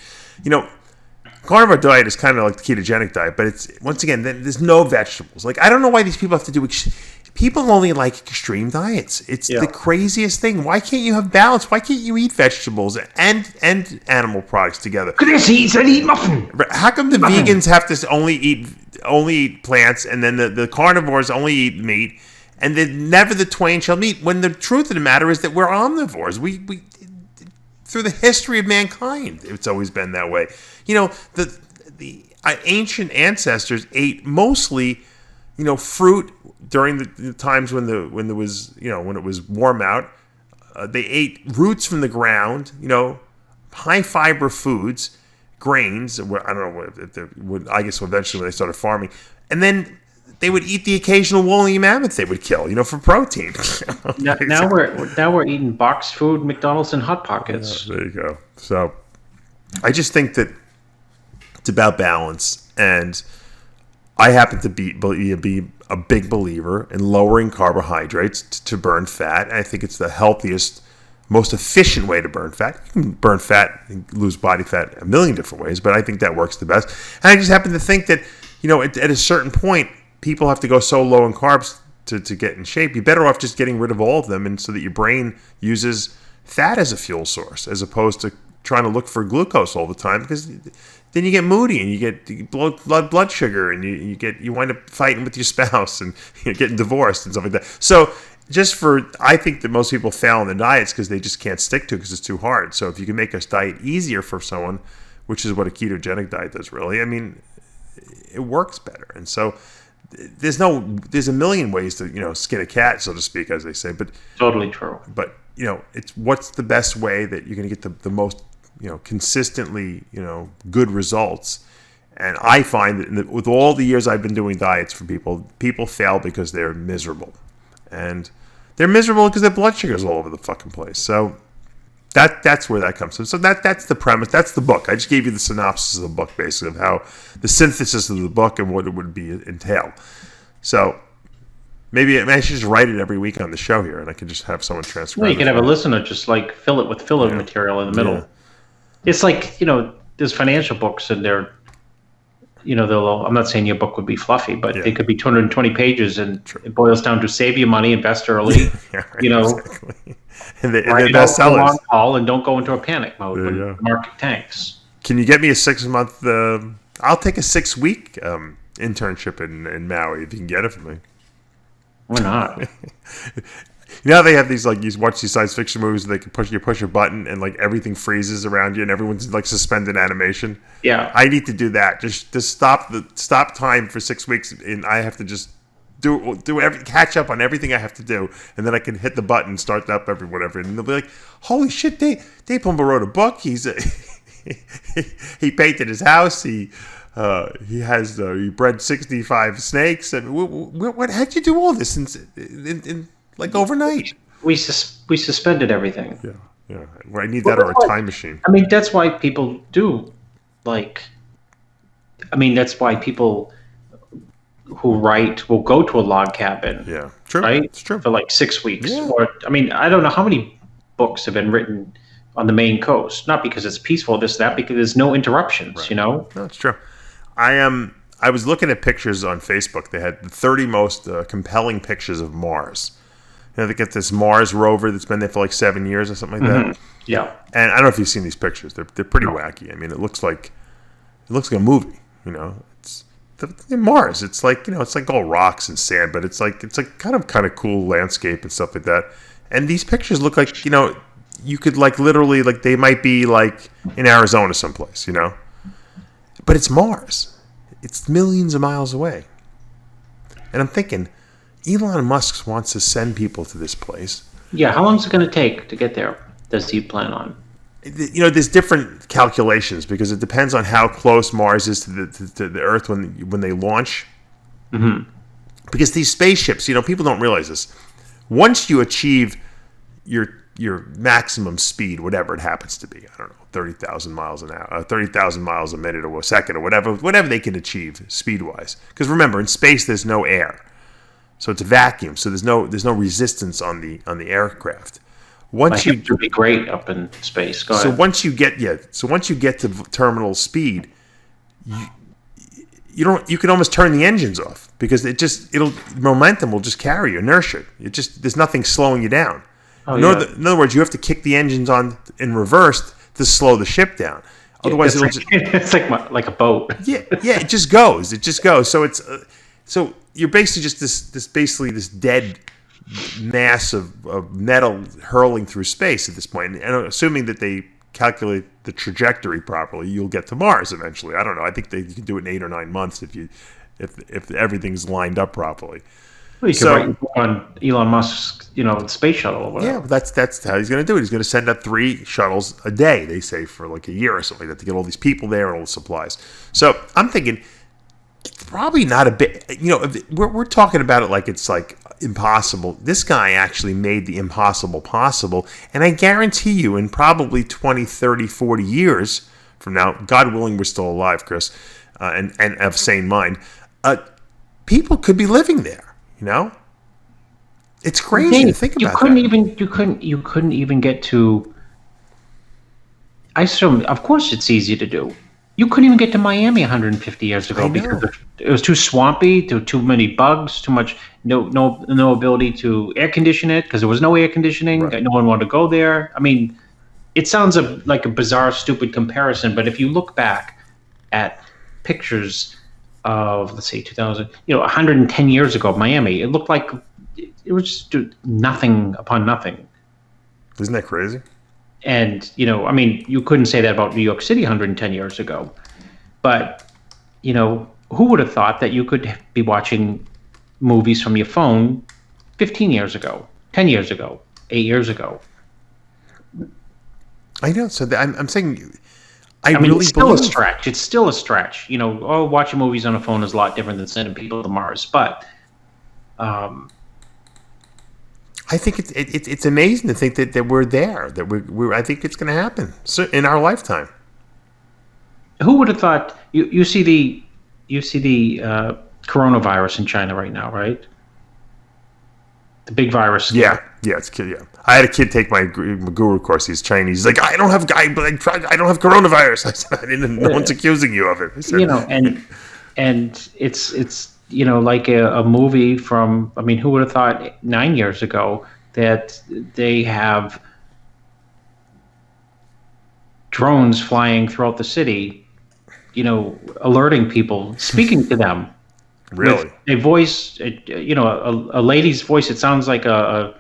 Carnivore diet is kind of like the ketogenic diet, but it's, once again, there's no vegetables. Like, I don't know why these people have to do. People only like extreme diets. It's the craziest thing. Why can't you have balance? Why can't you eat vegetables and animal products together? Chris eats and eat muffin. How come the vegans have to only eat plants, and then the carnivores only eat meat, and then never the twain shall meet? When the truth of the matter is that we're omnivores. We through the history of mankind, it's always been that way. The ancient ancestors ate mostly, fruit during the times when there was, when it was warm out. They ate roots from the ground, high fiber foods, grains. I don't know if they would. I guess eventually when they started farming, and then they would eat the occasional woolly mammoth they would kill, for protein. now we're eating boxed food, McDonald's, and Hot Pockets. There you go. So I just think that it's about balance, and I happen to be a big believer in lowering carbohydrates to burn fat. And I think it's the healthiest, most efficient way to burn fat. You can burn fat and lose body fat a million different ways, but I think that works the best. And I just happen to think that, at a certain point, people have to go so low in carbs to get in shape. You're better off just getting rid of all of them, and so that your brain uses fat as a fuel source as opposed to trying to look for glucose all the time, because then you get moody and you get blood sugar, and you wind up fighting with your spouse and getting divorced and stuff like that. So I think that most people fail in the diets because they just can't stick to it because it's too hard. So if you can make a diet easier for someone, which is what a ketogenic diet does really, I mean, it works better. And so there's a million ways to skin a cat, so to speak, as they say. But totally true. But it's what's the best way that you're going to get the most consistently good results. And I find that with all the years I've been doing diets for people fail because they're miserable, and they're miserable because their blood sugar's all over the fucking place. So that's where that comes from. So that's the premise. That's the book. I just gave you the synopsis of the book, basically, of how the synthesis of the book and what it would entail. So maybe I should just write it every week on the show here, and I can just have someone transcribe. Well, you can have a listener just like fill it with filler material in the middle. Yeah. It's like there's financial books, and they're I'm not saying your book would be fluffy, but it could be 220 pages, and it boils down to save your money, invest early. Exactly. And they're write bestsellers. Long haul, and don't go into a panic mode when the market tanks. Can you get me a 6-month? I'll take a 6-week internship in Maui if you can get it for me. Why not? They have these, like, you watch these science fiction movies where they can push a button and like everything freezes around you and everyone's like suspended animation. Yeah, I need to do that. Just stop time for 6 weeks, and I have to just catch up on everything I have to do, and then I can hit the button, start up whatever, and they'll be like, "Holy shit, Dave Palumbo wrote a book. He painted his house. He bred 65 snakes. And how'd you do all this in like overnight?" We suspended everything. Yeah. Well, I need that or a time machine. I mean, that's why people do that's why people who write will go to a log cabin. Yeah, true. Right? It's true. For like 6 weeks. Yeah. Or, I don't know how many books have been written on the Maine coast. Not because it's peaceful, because there's no interruptions, Right. No, it's true. I was looking at pictures on Facebook. They had the 30 most compelling pictures of Mars. They get this Mars rover that's been there for like 7 years or something like that. Yeah. And I don't know if you've seen these pictures. They're pretty wacky. I mean, it looks like a movie. It's Mars. It's like it's like all rocks and sand, but it's like kind of cool landscape and stuff like that. And these pictures look like you could like literally like they might be like in Arizona someplace, but it's Mars. It's millions of miles away. And I'm thinking, Elon Musk wants to send people to this place. Yeah, how long is it going to take to get there? Does he plan on? There's different calculations because it depends on how close Mars is to the Earth when they launch. Mm-hmm. Because these spaceships, people don't realize this. Once you achieve your maximum speed, whatever it happens to be, I don't know, 30,000 miles an hour, 30,000 miles a minute or a second or whatever they can achieve speed-wise. Because remember, in space there's no air, so it's a vacuum. So there's no resistance on the aircraft. Once you would be great up in space. Go ahead. Once you get to terminal speed, you can almost turn the engines off because momentum will just carry you, inertia. There's nothing slowing you down. In other words, you have to kick the engines on in reverse to slow the ship down. Otherwise, it's like a boat. Yeah, it just goes. So you're basically just this dead mass of metal hurling through space at this point. And assuming that they calculate the trajectory properly, you'll get to Mars eventually. I don't know. I think you can do it in 8 or 9 months if everything's lined up properly. Well, you could write on Elon Musk's, space shuttle or whatever. Yeah, that's how he's going to do it. He's going to send up 3 shuttles a day, they say, for like a year or something like that, to get all these people there and all the supplies. So I'm thinking, it's probably not a bit. We're talking about it like it's like impossible. This guy actually made the impossible possible, and I guarantee you, in probably 20, 30, 40 years from now, God willing, we're still alive, Chris, and of sane mind. people could be living there. You know, it's crazy to think about. You couldn't even get to. I assume, of course, it's easy to do. You couldn't even get to Miami 150 years ago because it was too swampy, too many bugs, too much, no ability to air condition it because there was no air conditioning. Right. No one wanted to go there. I mean, it sounds like a bizarre, stupid comparison, but if you look back at pictures of, let's say, 2000, 110 years ago, Miami, it looked like it was just nothing upon nothing. Isn't that crazy? And, I mean, you couldn't say that about New York City 110 years ago. But, who would have thought that you could be watching movies from your phone 15 years ago, 10 years ago, 8 years ago? I know. So I'm saying, I mean, really it's still believe. A stretch. It's still a stretch. Watching movies on a phone is a lot different than sending people to Mars. But I think it's amazing to think that we're there. That we're I think it's going to happen in our lifetime. Who would have thought? You see the coronavirus in China right now, right? The big virus. Yeah, it's kid. Yeah, I had a kid take my guru course. He's Chinese. He's like, I don't have coronavirus. I said, no one's accusing you of it. I said, and it's like a movie from. I mean, who would have thought 9 years ago that they have drones flying throughout the city, alerting people, speaking to them. Really? With a voice, a lady's voice. It sounds like a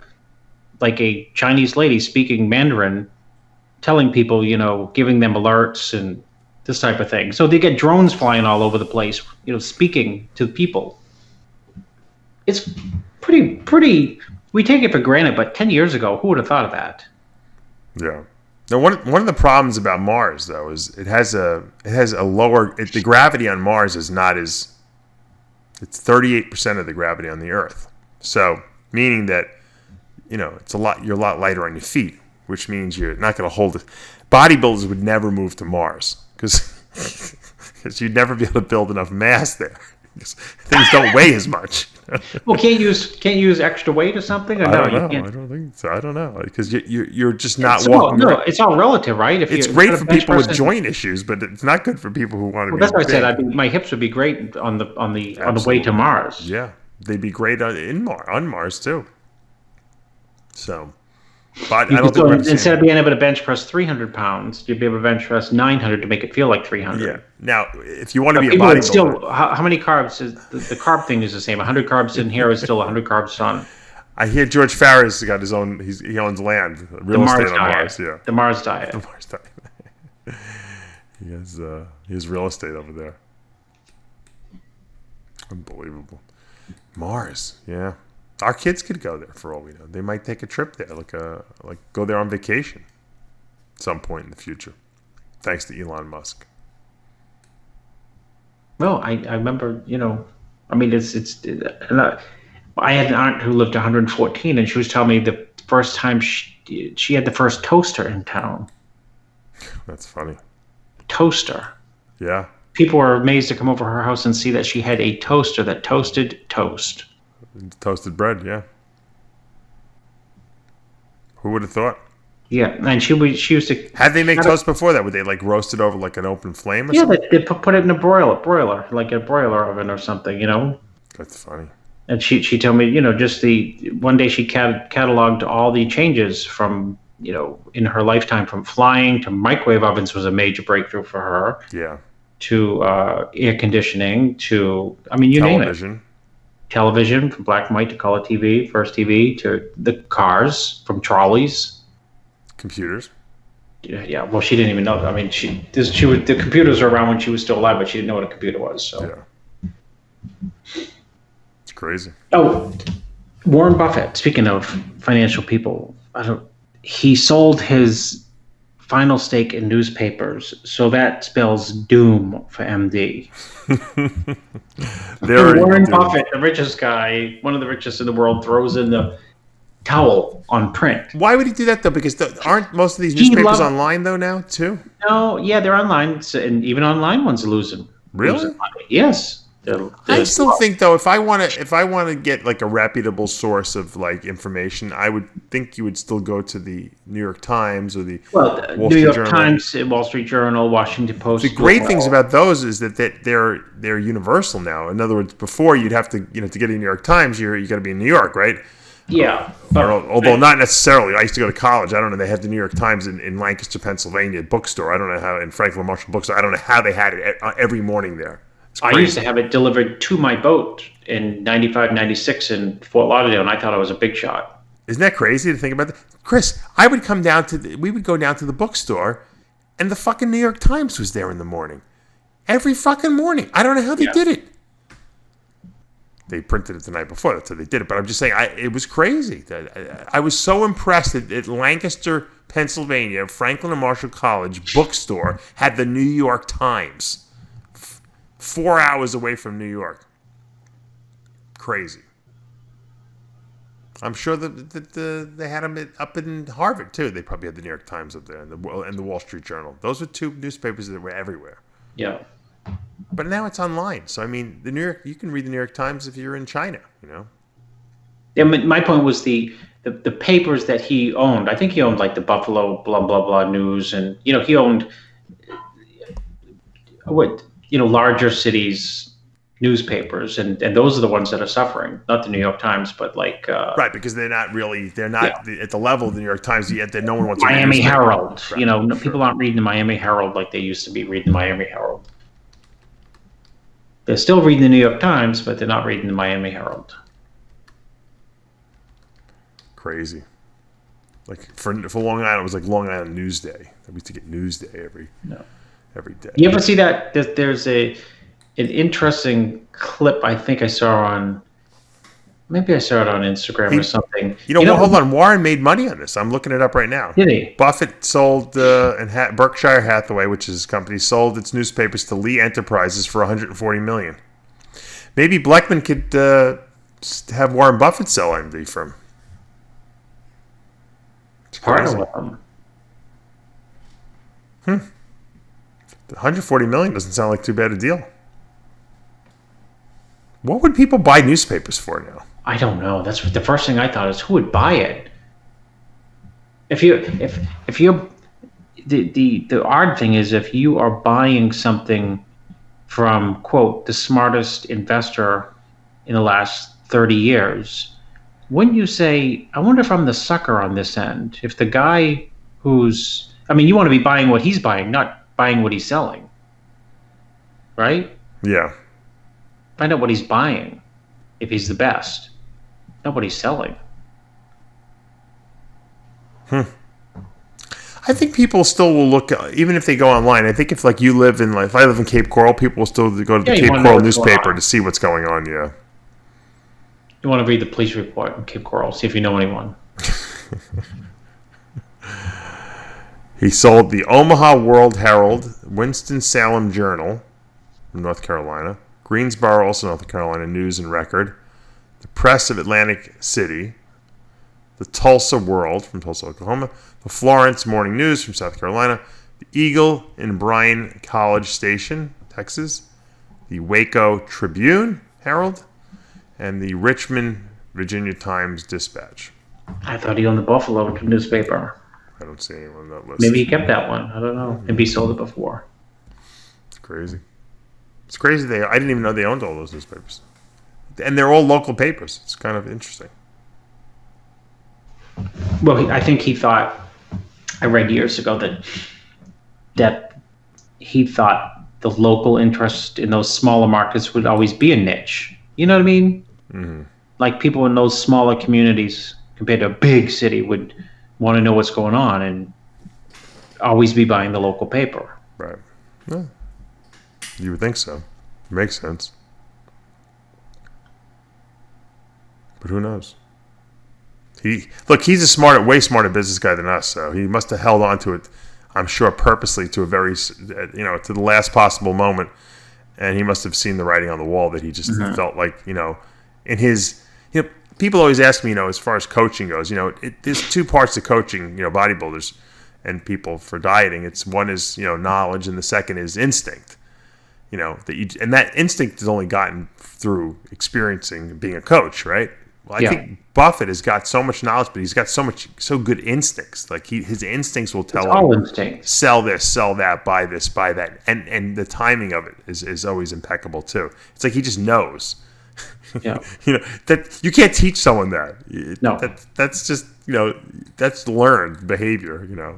Chinese lady speaking Mandarin, telling people, giving them alerts and this type of thing. So they get drones flying all over the place, speaking to people. It's pretty. We take it for granted, but 10 years ago, who would have thought of that? Yeah. Now, one of the problems about Mars, though, is it has a lower. The gravity on Mars is not as. It's 38% of the gravity on the Earth. So, meaning that, it's you're a lot lighter on your feet, which means you're not going to hold it. Bodybuilders would never move to Mars because you'd never be able to build enough mass there. Things don't weigh as much. Well, can't you use extra weight or something? Or I don't know. You can't? I don't think so. I don't know because you're just not walking. No, it's all relative, right? It's great for people with joint issues, but it's not good for people who want to be. That's why big. I said my hips would be great on the way to Mars. Yeah, they'd be great on Mars too. So, but I don't think instead of being able to bench press 300 pounds, you'd be able to bench press 900 to make it feel like 300. Yeah. Now, if you want to be a bodybuilder, still, how many carbs is the carb thing is the same? 100 carbs in here is still 100 carbs on. I hear George Farrell's got his own. He owns land, real estate on Mars. Yeah, the Mars diet. The Mars diet. He has real estate over there. Unbelievable. Mars. Yeah. Our kids could go there for all we know. They might take a trip there, like go there on vacation at some point in the future, thanks to Elon Musk. Well, I remember, I mean, I had an aunt who lived 114, and she was telling me the first time she had the first toaster in town. That's funny. Toaster. Yeah. People were amazed to come over her house and see that she had a toaster that toasted toast. Toasted bread, yeah. Who would have thought? Yeah, and she used to. How'd they make toast before that? Would they roast it over like an open flame or something? Yeah, they put it in a broiler, like a broiler oven or something, That's funny. And she told me, just one day she cataloged all the changes from, in her lifetime, from flying to microwave ovens was a major breakthrough for her. Yeah. To air conditioning, to, you name it. Television, from black and white to color TV, first TV, to the cars, from trolleys. Computers. Yeah. Well, she didn't even know. The computers were around when she was still alive, but she didn't know what a computer was. So. Yeah. It's crazy. Oh, Warren Buffett. Speaking of financial people, he sold his final stake in newspapers, so that spells doom for MD. Warren Buffett, the richest guy, one of the richest in the world, throws in the towel on print. Why would he do that though? Because aren't most of these newspapers online though now too? No, yeah, they're online, and even online ones are losing. Really? Losing money. Yes. I still think though, if I want to get like a reputable source of like information, I would think you would still go to the New York Times or the Wall New Street York Journal. Times, Wall Street Journal, Washington Post. The great things about those is that they're universal now. In other words, before you'd have to to get a New York Times, you got to be in New York, right? Yeah, Although not necessarily. I used to go to college. I don't know. They had the New York Times in Lancaster, Pennsylvania bookstore. I don't know how in Franklin Marshall bookstore. I don't know how they had it every morning there. I used to have it delivered to my boat in 95, 96 in Fort Lauderdale, and I thought I was a big shot. Isn't that crazy to think about that? Chris, we would go down to the bookstore, and the fucking New York Times was there in the morning. Every fucking morning. I don't know how they did it. They printed it the night before. That's how they did it. But I'm just saying, it was crazy. I was so impressed that at Lancaster, Pennsylvania, Franklin and Marshall College bookstore had the New York Times. 4 hours away from New York. Crazy. I'm sure that they had them up in Harvard too. They probably had the New York Times up there and the Wall Street Journal. Those were two newspapers that were everywhere. Yeah. But now it's online. So I mean, you can read the New York Times if you're in China. Yeah, my point was the papers that he owned. I think he owned like the Buffalo blah blah blah News, and he owned larger cities newspapers, and those are the ones that are suffering, not the New York Times, but like right, because they're not at the level of the New York Times yet. That no one wants. Miami Herald. Right. People aren't reading the Miami Herald like they used to be reading the Miami Herald. They're still reading the New York Times, but they're not reading the Miami Herald. Crazy. Like for Long Island, it was like Long Island Newsday. We used to get Newsday every day. You ever see that? There's an interesting clip I think I saw on. Maybe I saw it on Instagram or something. Hold on. Warren made money on this. I'm looking it up right now. Did he? Buffett sold, and Berkshire Hathaway, which is his company, sold its newspapers to Lee Enterprises for $140 million. Maybe Blackman could have Warren Buffett sell MD for him. It's crazy. Partner with him. $140 million doesn't sound like too bad a deal. What would people buy newspapers for now? I don't know. That's what the first thing I thought is, who would buy it? If you're the odd thing is, if you are buying something from, quote, the smartest investor in the last 30 years, wouldn't you say, I wonder if I'm the sucker on this end? If the guy you want to be buying what he's buying, not buying what he's selling. Right? Yeah. Find out what he's buying if he's the best, not what he's selling. I think people still will look, even if they go online. I think if I live in Cape Coral, people will still go to the Cape Coral newspaper to see what's going on. Yeah. You want to read the police report in Cape Coral, see if you know anyone. He sold the Omaha World Herald, Winston-Salem Journal from North Carolina, Greensboro, also North Carolina, News and Record, the Press of Atlantic City, the Tulsa World from Tulsa, Oklahoma, the Florence Morning News from South Carolina, the Eagle in Bryan College Station, Texas, the Waco Tribune Herald, and the Richmond, Virginia Times Dispatch. I thought he owned the Buffalo newspaper. I don't see anyone on that list. Maybe he kept that one. I don't know. Maybe he sold it before. It's crazy. It's crazy. I didn't even know they owned all those newspapers. And they're all local papers. It's kind of interesting. Well, I think he thought, I read years ago that he thought the local interest in those smaller markets would always be a niche. You know what I mean? Mm-hmm. Like people in those smaller communities compared to a big city would want to know what's going on and always be buying the local paper. Right. Yeah. You would think so. It makes sense. But who knows? He's a way smarter business guy than us, so he must have held on to it, I'm sure, purposely to a very, to the last possible moment, and he must have seen the writing on the wall that he just felt like, in his, people always ask me, as far as coaching goes, there's two parts to coaching, bodybuilders and people for dieting. One is, knowledge, and the second is instinct. you know, and that instinct is only gotten through experiencing being a coach, right? Well, I think Buffett has got so much knowledge, but he's got so good instincts. Like his instincts will tell him, instincts. Sell this, sell that, buy this, buy that, and the timing of it is always impeccable too. It's like he just knows. Yeah, you know that you can't teach someone that. No, that's just that's learned behavior.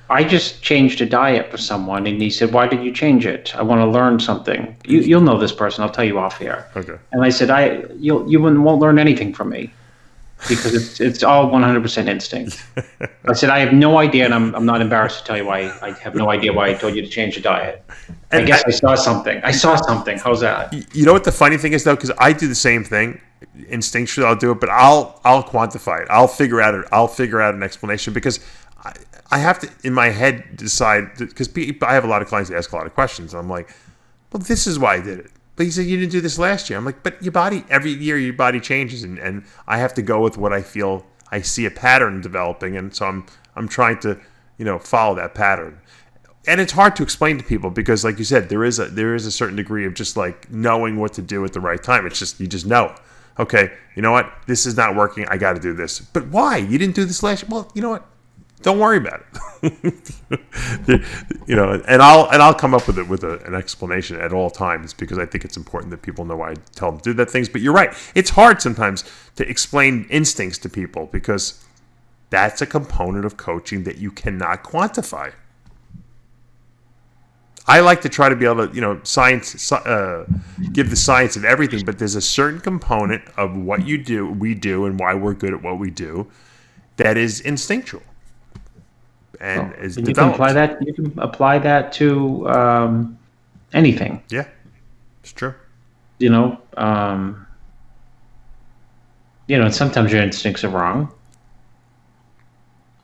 I just changed a diet for someone, and he said, "Why did you change it? I want to learn something." You'll know this person. I'll tell you off here. Okay. And I said, you won't learn anything from me because it's all 100% instinct. I said, I have no idea, and I'm not embarrassed to tell you why. I have no idea why I told you to change the diet. I guess I saw something. How's that? You know what the funny thing is though, because I do the same thing. Instinctually, I'll do it, but I'll quantify it. I'll figure out an explanation because I have to, in my head, decide, because I have a lot of clients that ask a lot of questions. And I'm like, well, this is why I did it. But he said, you didn't do this last year. I'm like, but every year your body changes. And I have to go with what I feel. I see a pattern developing. And so I'm trying to, follow that pattern. And it's hard to explain to people because, like you said, there is a certain degree of just like knowing what to do at the right time. It's just, you just know. Okay, you know what? This is not working. I got to do this. But why? You didn't do this last year? Well, you know what? Don't worry about it. And I'll come up with an explanation at all times because I think it's important that people know why I tell them to do that things. But you're right. It's hard sometimes to explain instincts to people because that's a component of coaching that you cannot quantify. I like to try to be able to, science, give the science of everything, but there's a certain component of what we do, and why we're good at what we do that is instinctual. And is developed. You can apply that to anything. Yeah, it's true. And sometimes your instincts are wrong.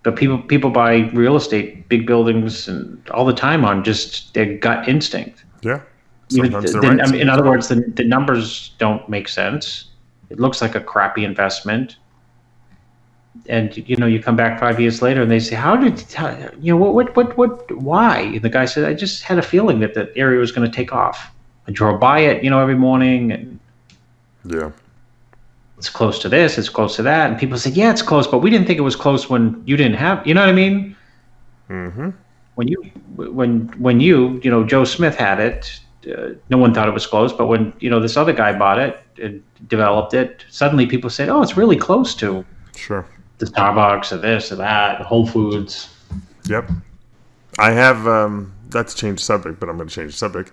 But people buy real estate, big buildings, and all the time on just their gut instinct. Yeah, sometimes they're right. In other words, the numbers don't make sense. It looks like a crappy investment. And you come back 5 years later and they say, why? And the guy said, I just had a feeling that the area was going to take off. I drove by it, every morning, and it's close to this, it's close to that, and people said, yeah, it's close, but we didn't think it was close when you didn't have, you know what I mean? Mm-hmm. When Joe Smith had it, no one thought it was close, but when this other guy bought it and developed it, suddenly people said, oh, it's really close to. Sure. The Starbucks or this or that, Whole Foods. Yep. I have, not to change the subject, but I'm going to change the subject.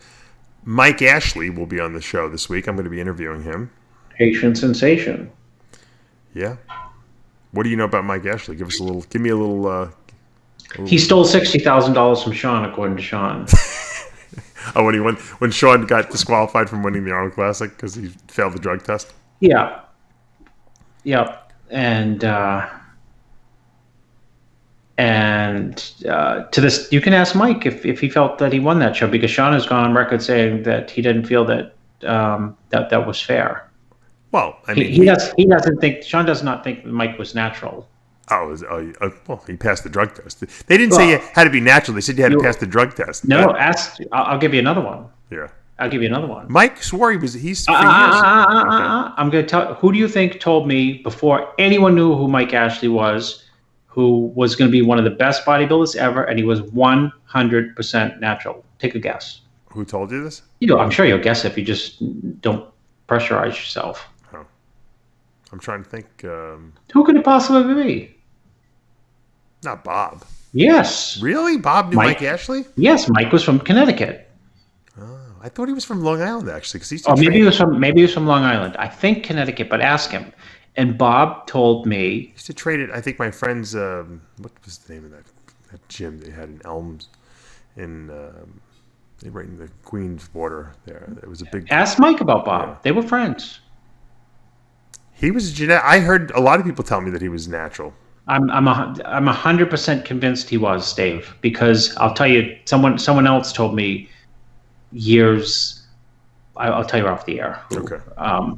Mike Ashley will be on the show this week. I'm going to be interviewing him. Patient sensation. Yeah. What do you know about Mike Ashley? Give me a little. He stole $60,000 from Sean, according to Sean. Oh, when Sean got disqualified from winning the Arnold Classic because he failed the drug test? Yeah. Yep. And to this, you can ask Mike if he felt that he won that show, because Sean has gone on record saying that he didn't feel that that was fair. Well, I mean, Sean does not think Mike was natural. Well, he passed the drug test. They didn't say you had to be natural. They said you had to pass the drug test. No, I'll give you another one. Yeah. I'll give you another one. Mike swore he's for years. I'm going to tell. Who do you think told me before anyone knew who Mike Ashley was, who was going to be one of the best bodybuilders ever, and he was 100% natural? Take a guess. Who told you this? I'm sure you'll guess if you just don't pressurize yourself. Oh. I'm trying to think. Who could it possibly be? Not Bob. Yes. Really? Bob knew Mike Ashley? Yes, Mike was from Connecticut. I thought he was from Long Island, actually, because he's. Maybe he was from Long Island. I think Connecticut, but ask him. And Bob told me he used to trade it. I think my friends. What was the name of that gym they had in Elms, right in the Queens border there? It was a big. Ask Mike about Bob. Yeah. They were friends. He was genetic. I heard a lot of people tell me that he was natural. I'm 100% convinced he was, Dave, because I'll tell you, someone else told me. Years, I'll tell you off the air. Okay.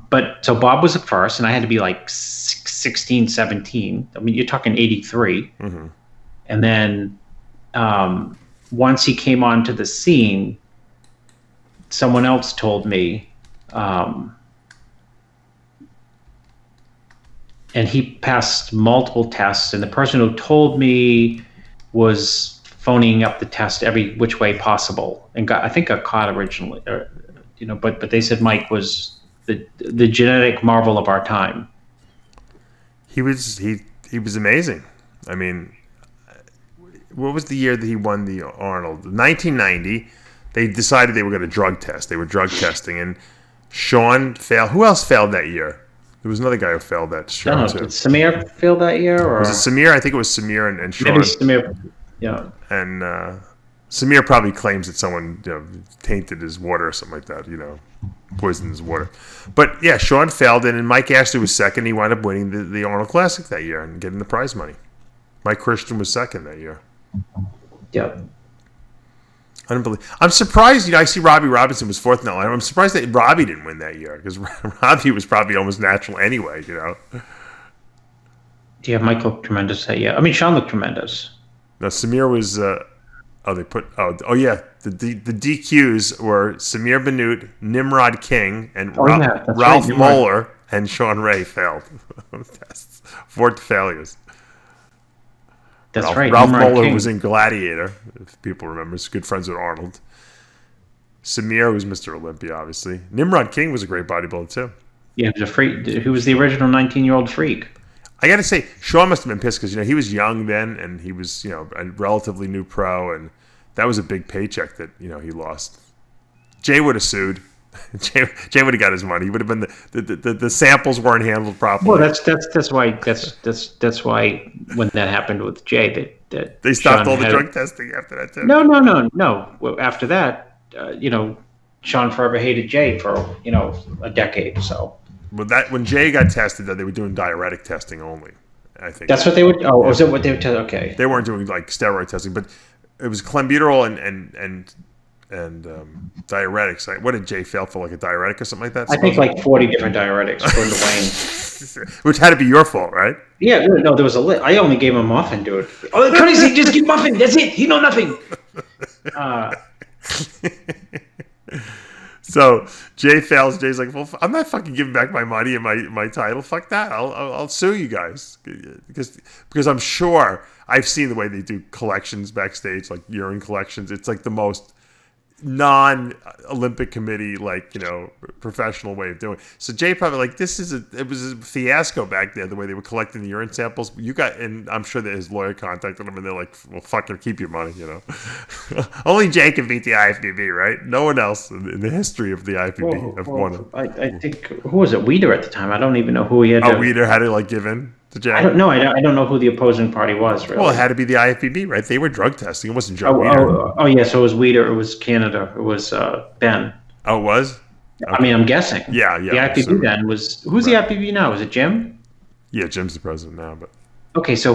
But so Bob was at first, and I had to be like 16, 17. I mean, you're talking 83. Mm-hmm. And then once he came onto the scene, someone else told me, and he passed multiple tests, and the person who told me was phoning up the test every which way possible, and I think got caught originally, but they said Mike was the genetic marvel of our time. He was amazing. I mean, what was the year that he won the Arnold? 1990. They decided they were going to drug test. They were drug testing, and Sean failed. Who else failed that year? There was another guy who failed that show too. Did Samir fail that year? Or? Was it Samir? I think it was Samir and Sean. Maybe Samir, yeah. And Samir probably claims that someone tainted his water or something like that, poisoned his water. But yeah, Sean failed it, and Mike Ashley was second. He wound up winning the Arnold Classic that year and getting the prize money. Mike Christian was second that year. Yep. Unbelievable. I'm surprised, I see Robbie Robinson was fourth in that line. I'm surprised that Robbie didn't win that year because Robbie was probably almost natural anyway, Yeah, Mike looked tremendous that year. I mean, Sean looked tremendous. No, Samir was, the DQs were Samir Bannout, Nimrod King, and Ralph Moeller and Sean Ray failed. Tests. 4 failures. That's right. Ralph Moeller was in Gladiator, if people remember. He's good friends with Arnold. Samir was Mr. Olympia, obviously. Nimrod King was a great bodybuilder, too. Yeah, he was a freak. He was the original 19-year-old freak. I got to say, Sean must have been pissed because, he was young then, and he was, a relatively new pro, and that was a big paycheck that, he lost. Jay would have sued. Jay would have got his money. He would have been the samples weren't handled properly. Well, that's why when that happened with Jay that they stopped all the drug testing after that too. No. Well, after that, Sean forever hated Jay for a decade. So. Well, when Jay got tested, they were doing diuretic testing only. I think that's what they would. Oh, was it what they would tell? Okay. They weren't doing like steroid testing, but it was clenbuterol and diuretics. What did Jay fail for? Like a diuretic or something like that? I think like 40 different diuretics according to Wayne. Which had to be your fault, right? Yeah, no, there was a list. I only gave him a muffin, dude. Oh, crazy! Just give muffin. That's it. He know nothing. So Jay fails. Jay's like, "Well, I'm not fucking giving back my money and my title. Fuck that. I'll sue you guys because I'm sure I've seen the way they do collections backstage, like urine collections. It's like the most non-Olympic committee, professional way of doing it. So Jay probably it was a fiasco back there, the way they were collecting the urine samples. And I'm sure that his lawyer contacted him and they're like, well, fucking keep your money, Only Jay can beat the IFBB, right? No one else in the history of the IFBB have won it. I think, who was it? Weeder at the time. I don't even know who he had. Weeder had to give in to Jay? I don't know. I don't know who the opposing party was, really. Well, it had to be the IFBB, right? They were drug testing. It wasn't Joe Weeder. Oh, yeah. So it was Weeder. It was Canada. It was Ben. Oh, it was? Okay. I mean, I'm guessing. Yeah. The IFBB then was... Who's the IFBB now? Is it Jim? Yeah, Jim's the president now, but... Okay, so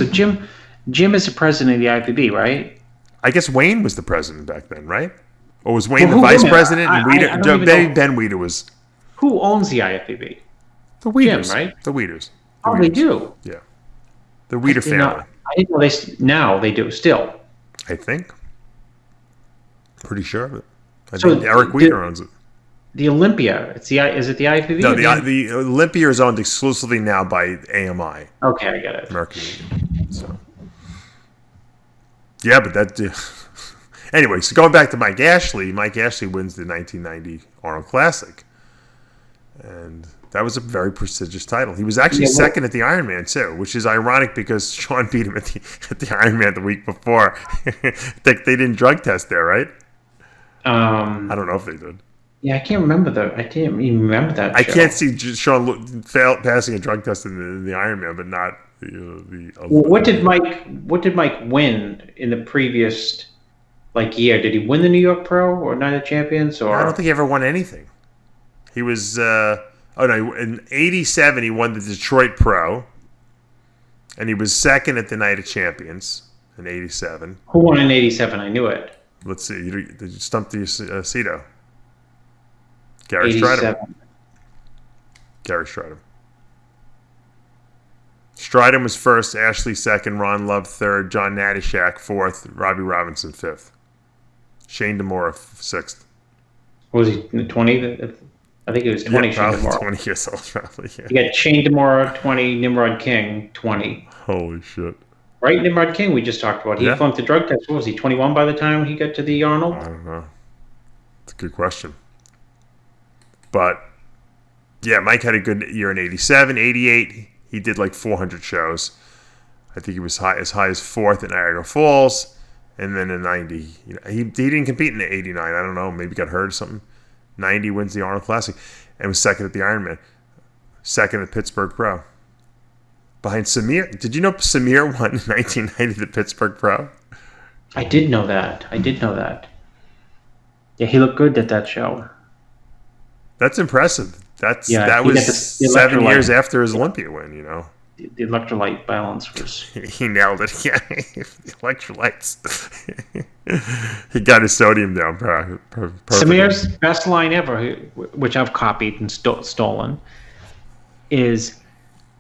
Jim is the president of the IFBB, right? I guess Wayne was the president back then, right? Or was Wayne the vice president? And Ben Weeder was... Who owns the IFBB? The Weeders. Jim, right? The Weeders. They do? Yeah. The Weeder family. I didn't know now they do, still. I think. Pretty sure of it. I think Eric Weeder owns it. The Olympia, is it the IFBB? No, the Olympia is owned exclusively now by AMI. Okay, I get it. American Media. So. Yeah, but that... Anyway, so going back to Mike Ashley wins the 1990 Arnold Classic. And that was a very prestigious title. He was actually second at the Ironman too, which is ironic because Sean beat him at the Ironman the week before. They didn't drug test there, right? I don't know if they did. Yeah, I can't remember I can't even remember that. I can't see Sean passing a drug test in the Ironman, but not the. What did Mike win in the previous year? Did he win the New York Pro or Night of Champions? Or I don't think he ever won anything. He was. In '87 he won the Detroit Pro, and he was second at the Night of Champions in '87. Who won in '87? I knew it. Let's see. Did you stump the Aceto? Gary Stridham. Gary Stridham. Stridham was first, Ashley second, Ron Love third, John Natashak fourth, Robbie Robinson fifth, Shane DeMora sixth. Was he 20? I think he was 20. Yeah, Shane probably Demora. 20 years old, probably. Yeah. You got Shane Demora 20, Nimrod King 20. Holy shit. Right, Nimrod King we just talked about. He Yeah. flunked the drug test. What was he, 21 by the time he got to the Arnold? I don't know. It's a good question. But, yeah, Mike had a good year in 87, 88. He did like 400 shows. I think he was as high as 4th at Niagara Falls. And then in 90, he didn't compete in 89. I don't know. Maybe got hurt or something. 90 wins the Arnold Classic. And was 2nd at the Ironman. 2nd at Pittsburgh Pro. Behind Samir. Did you know Samir won in 1990 the Pittsburgh Pro? I did know that. Yeah, he looked good at that show. That's impressive. That he was got the 7 electrolyte. years after his Olympia win, The electrolyte balance was... He nailed it. Yeah, the electrolytes. He got his sodium down perfectly. Samir's best line ever, which I've copied and stolen, is...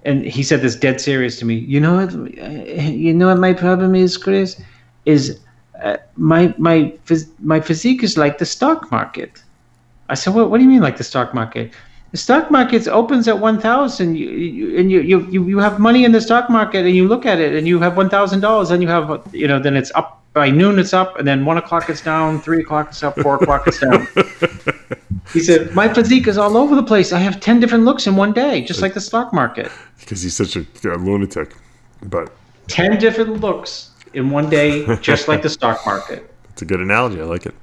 And he said this dead serious to me. You know what my problem is, Chris? Is my physique is like the stock market. I said, what do you mean like the stock market? The stock market opens at 1,000, you have money in the stock market, and you look at it, and you have $1,000, and you have then it's up by noon, it's up, and then 1 o'clock it's down, 3 o'clock it's up, 4 o'clock it's down. He said, my physique is all over the place. I have 10 different looks in one day, just like the stock market. Because he's such a lunatic. But 10 different looks in one day, just like the stock market. it's a good analogy. I like it.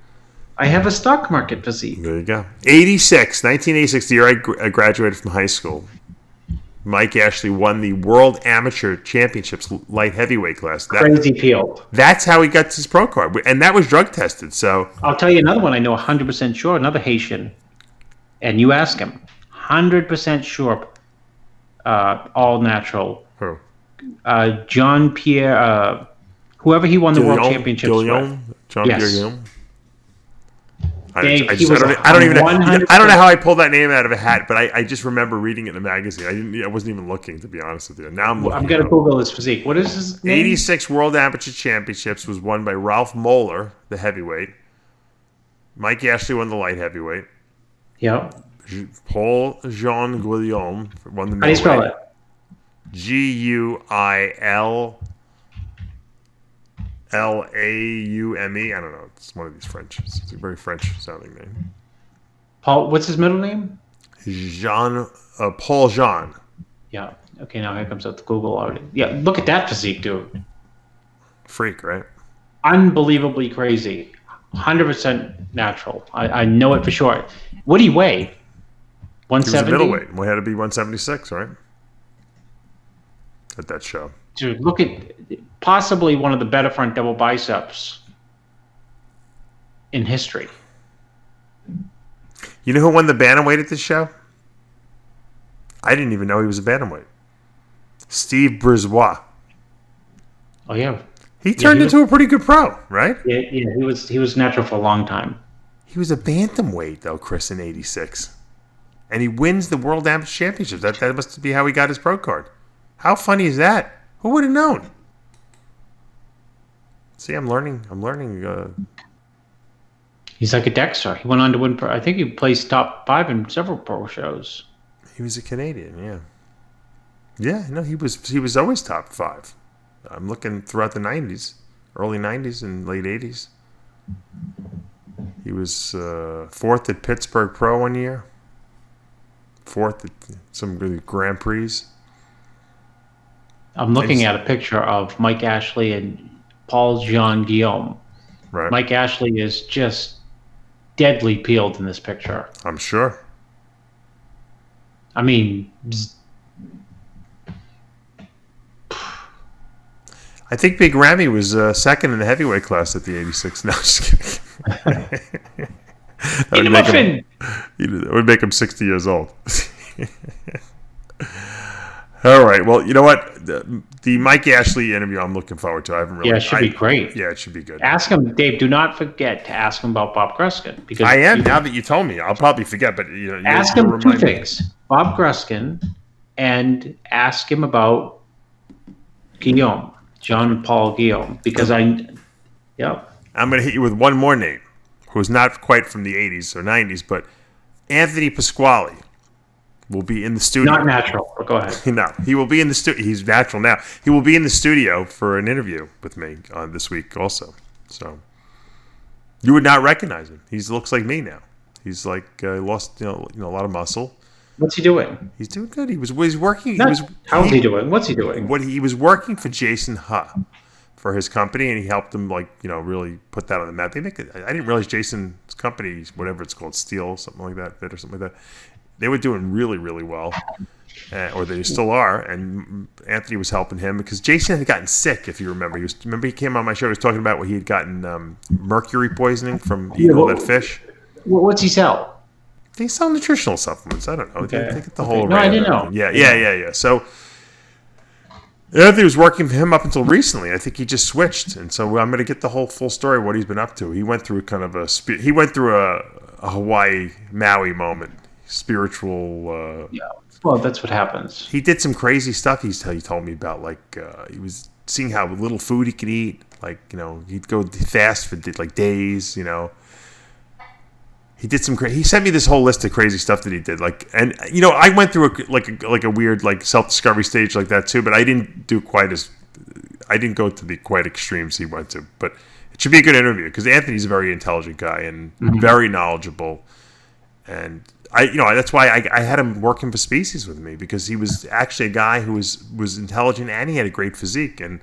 I have a stock market physique. There you go. 1986, the year I graduated from high school. Mike Ashley won the World Amateur Championships light heavyweight class. Crazy peeled. That's how he got his pro card. And that was drug tested. So I'll tell you another one I know 100% sure, another Haitian. And you ask him, 100% sure, all natural. who? John Pierre, whoever he won the World Championships with. John Yes. Pierre Guillaume? I Dave, don't he was even know. 100%. I don't know how I pulled that name out of a hat, but I just remember reading it in a magazine. I wasn't even looking, to be honest with you. Now I'm looking. I'm going to Google his physique. What is his name? 86 World Amateur Championships was won by Ralph Moeller, the heavyweight. Mike Ashley won the light heavyweight. Yeah. Paul Jean Guillaume won the middleweight. How do you spell it? Guillaume. I don't know. It's one of these French. It's a very French sounding name. Paul, what's his middle name? Paul Jean. Yeah. Okay, now here comes up the Google already. Yeah, look at that physique, dude. Freak, right? Unbelievably crazy. 100% natural. I know it for sure. What do you weigh? He was a 170? middleweight. We had to be 176, right? At that show. Dude, look at possibly one of the better front double biceps in history. You know who won the bantamweight at this show? I didn't even know he was a bantamweight. Steve Brisbois. Oh yeah. He turned into a pretty good pro, right? Yeah, he was natural for a long time. He was a bantamweight, though, Chris, in 86. And he wins the World Amateur Championships. That must be how he got his pro card. How funny is that? Who would have known? See, I'm learning. He's like a Dexter. He went on to win. I think he placed top 5 in several pro shows. He was a Canadian, yeah. Yeah, no, he was always top 5. I'm looking throughout the 90s, early 90s and late 80s. He was 4th at Pittsburgh Pro one year. 4th at some really Grand Prix. I'm looking at a picture of Mike Ashley and Paul Jean Guillaume. Right. Mike Ashley is just deadly peeled in this picture. I'm sure. I mean, I think Big Ramy was second in the heavyweight class at the 86. No, just kidding. eat a muffin. That would make him 60 years old. All right. Well, you know what? The Mike Ashley interview I'm looking forward to. I haven't really. Yeah, it should be great. Yeah, it should be good. Ask him, Dave. Do not forget to ask him about Bob Gruskin because I am now that you told me. I'll probably forget, but ask him 2 things: Bob Gruskin, and ask him about John Paul Guillaume, because I'm going to hit you with one more name. who's not quite from the 80s or 90s, but Anthony Pasquale will be in the studio. Not natural, but go ahead. No, he will be in the studio. He's natural now. He will be in the studio for an interview with me this week also. So you would not recognize him. He looks like me now. He's like lost a lot of muscle. What's he doing? He's doing good. He's working. How's he doing? What's he doing? He was working for Jason Ha for his company, and he helped him really put that on the map. I didn't realize Jason's company, whatever it's called, Steel, something like that, or something like that. They were doing really, really well, or they still are. And Anthony was helping him because Jason had gotten sick. If you remember, he came on my show. He was talking about where he had gotten mercury poisoning from eating all that fish. What's he sell? They sell nutritional supplements. I don't know. Okay. They get the whole. No, I didn't know. Yeah. So Anthony was working for him up until recently. I think he just switched, and so I'm going to get the whole full story of what he's been up to. He went through kind of a Hawaii Maui moment. Spiritual. Yeah. Well, that's what happens. He did some crazy stuff. He told me about, he was seeing how little food he could eat. He'd go fast for days. He did some crazy. He sent me this whole list of crazy stuff that he did. I went through a weird self-discovery stage like that too. But I didn't do I didn't go to the quite extremes he went to. But it should be a good interview because Anthony's a very intelligent guy and very knowledgeable. And that's why I had him working for Species with me because he was actually a guy who was intelligent and he had a great physique. And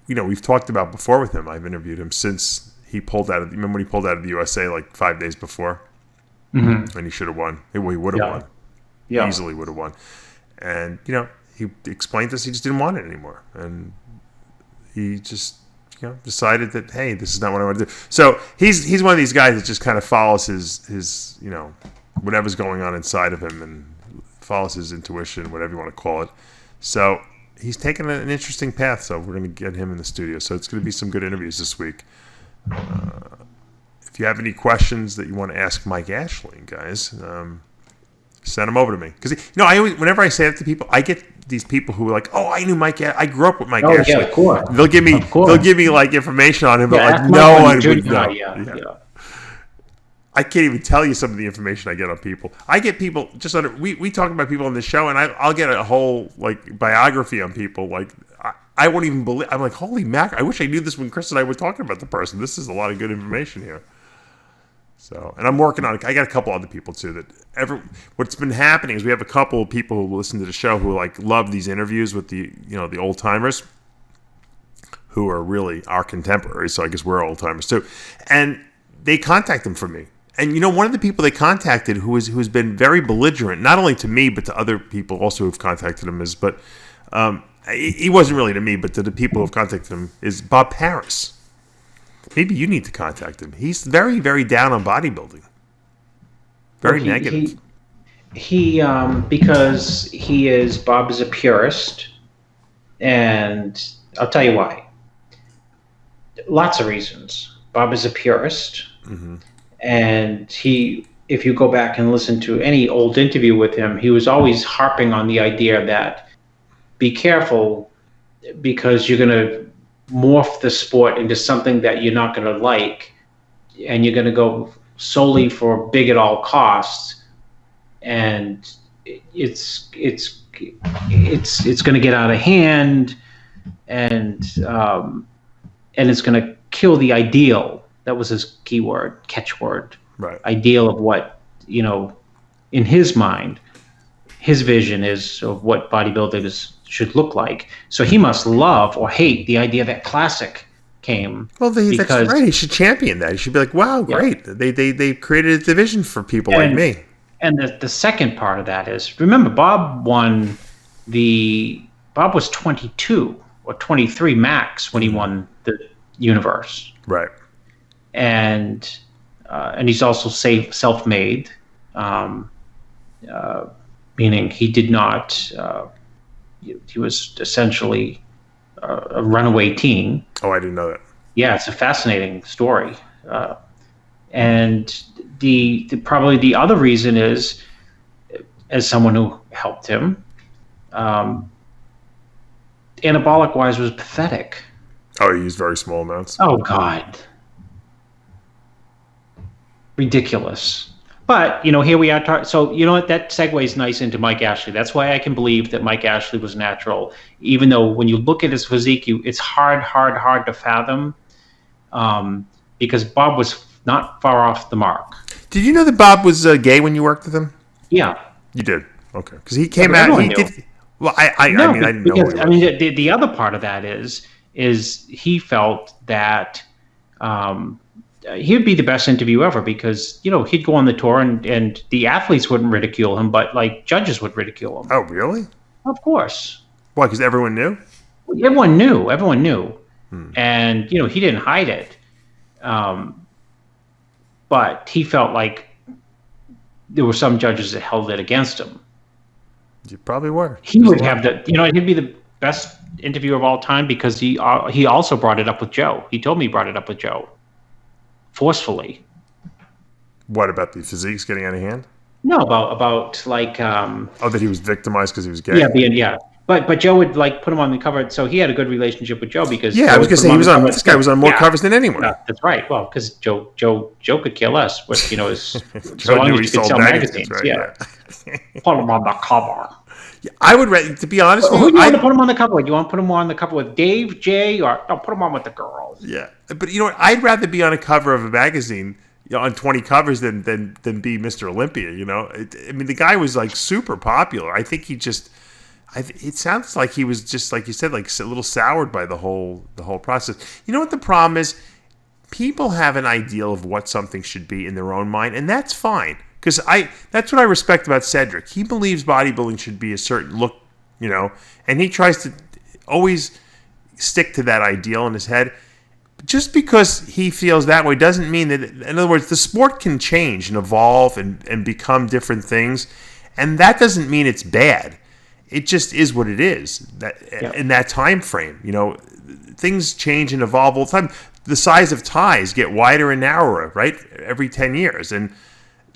we've talked about before with him. I've interviewed him since he pulled out of. Remember when he pulled out of the USA 5 days before, and he should have won. He would have won. Yeah, easily would have won. And he explained to us he just didn't want it anymore, and he just decided that, hey, this is not what I want to do. So he's one of these guys that just kind of follows his whatever's going on inside of him and follows his intuition, whatever you want to call it. So he's taken an interesting path. So we're going to get him in the studio. So it's going to be some good interviews this week. If you have any questions that you want to ask Mike Ashley, guys, send them over to me. Because whenever I say that to people, I get these people who are like, "Oh, I knew Mike. I grew up with Mike Ashley." Yeah, of course. They'll give me information on him, but no one would know. Yeah. I can't even tell you some of the information I get on people. I get people just under. We talk about people on this show, and I'll get a whole biography on people. I won't even believe. I'm like, holy mac! I wish I knew this when Chris and I were talking about the person. This is a lot of good information here. So, and I'm working on it. I got a couple other people too what's been happening is we have a couple of people who listen to the show who love these interviews with the the old timers who are really our contemporaries. So I guess we're old timers too, and they contact them for me. And one of the people they contacted who's been very belligerent, not only to me but to other people also who've contacted him he wasn't really to me, but to the people who've contacted him is Bob Paris. Maybe you need to contact him. He's very, very down on bodybuilding. Very negative. He because Bob is a purist, and I'll tell you why. Lots of reasons. Bob is a purist, and if you go back and listen to any old interview with him, he was always harping on the idea that be careful because you're going to morph the sport into something that you're not going to like, and you're going to go solely for big at all costs, and it's going to get out of hand, and it's going to kill the ideal. That was his keyword, catchword. Right. Ideal of what in his mind, his vision is of what bodybuilders should look like. So he must love or hate the idea that classic came. Well, that's right. He should champion that. He should be like, "Wow, great! They created a division for people like me." And the second part of that is, remember, Bob was 22 or 23 max when he won the universe. Right. And he's also self-made, meaning he did not. He was essentially a runaway teen. Oh, I didn't know that. Yeah, it's a fascinating story. And probably the other reason is, as someone who helped him, anabolic-wise was pathetic. Oh, he used very small amounts. Oh, God. ridiculous. But, here we are. So, you know what? That segues nice into Mike Ashley. That's why I can believe that Mike Ashley was natural, even though when you look at his physique, it's hard to fathom, because Bob was not far off the mark. Did you know that Bob was gay when you worked with him? Yeah. You did? Okay. Because he came out. He did. Well, I didn't know. Because, the other part of that is he felt that he'd be the best interview ever because, he'd go on the tour and the athletes wouldn't ridicule him, but like judges would ridicule him. Oh, really? Of course. Why? Because everyone knew? Everyone knew. And, he didn't hide it. But he felt like there were some judges that held it against him. You probably were. He would have he'd be the best interviewer of all time because he also brought it up with Joe. He told me he brought it up with Joe. Forcefully. What about the physiques getting out of hand? No, about like that he was victimized because he was gay. Yeah. But Joe would like put him on the cover, so he had a good relationship with Joe because I was gonna say this guy was on more covers than anyone. That's right. Well, because Joe could kill us, but so Joe long knew as he you could sold sell magazines, right? Yeah. Put him on the cover. Yeah, I would, to be honest, Who do you want to put him on the cover with? You want to put him on the cover with Dave, Jay, or no? Put him on with the girls. Yeah, but you know what? I'd rather be on a cover of a magazine, on 20 covers than be Mr. Olympia. The guy was like super popular. I think he just. It sounds like he was just like you said, like a little soured by the whole process. You know what the problem is? People have an ideal of what something should be in their own mind, and that's fine. Because that's what I respect about Cedric. He believes bodybuilding should be a certain look, and he tries to always stick to that ideal in his head. Just because he feels that way doesn't mean that, in other words, the sport can change and evolve and become different things, and that doesn't mean it's bad. It just is what it is in that time frame. Things change and evolve all the time. The size of ties get wider and narrower, right, every 10 years, and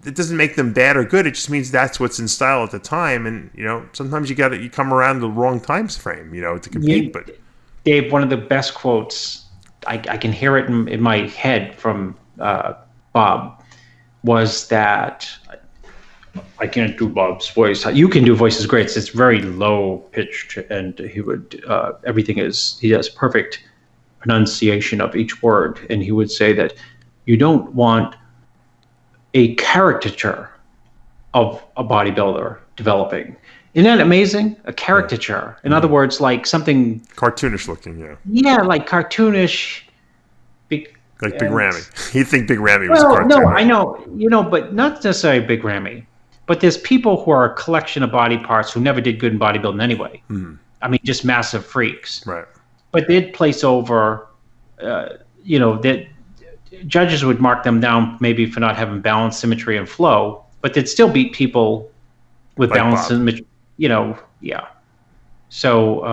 it doesn't make them bad or good. It just means that's what's in style at the time. And, sometimes you come around the wrong time frame, to compete. But Dave, one of the best quotes, I can hear it in my head from Bob, was that I can't do Bob's voice. You can do voices great. It's very low pitched and he would, he has perfect pronunciation of each word. And he would say that you don't want a caricature of a bodybuilder developing. Isn't that amazing? A caricature. In other words, like something cartoonish looking, yeah. Yeah, like cartoonish. Like Big Ramy. He'd think Big Ramy was cartoonish. No, I know, but not necessarily Big Ramy. But there's people who are a collection of body parts who never did good in bodybuilding anyway. Mm-hmm. Just massive freaks. Right. But they'd place over, that judges would mark them down maybe for not having balance, symmetry, and flow, but they'd still beat people with like balance, symmetry, yeah. So,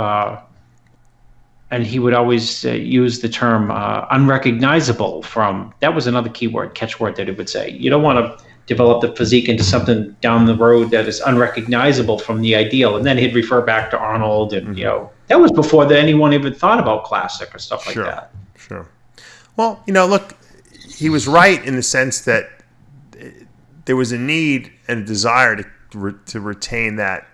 and he would always use the term unrecognizable that was another catchword that he would say. You don't want to develop the physique into something down the road that is unrecognizable from the ideal. And then he'd refer back to Arnold and, that was before anyone even thought about classic or stuff like that. Sure. Well, look, he was right in the sense that there was a need and a desire to retain that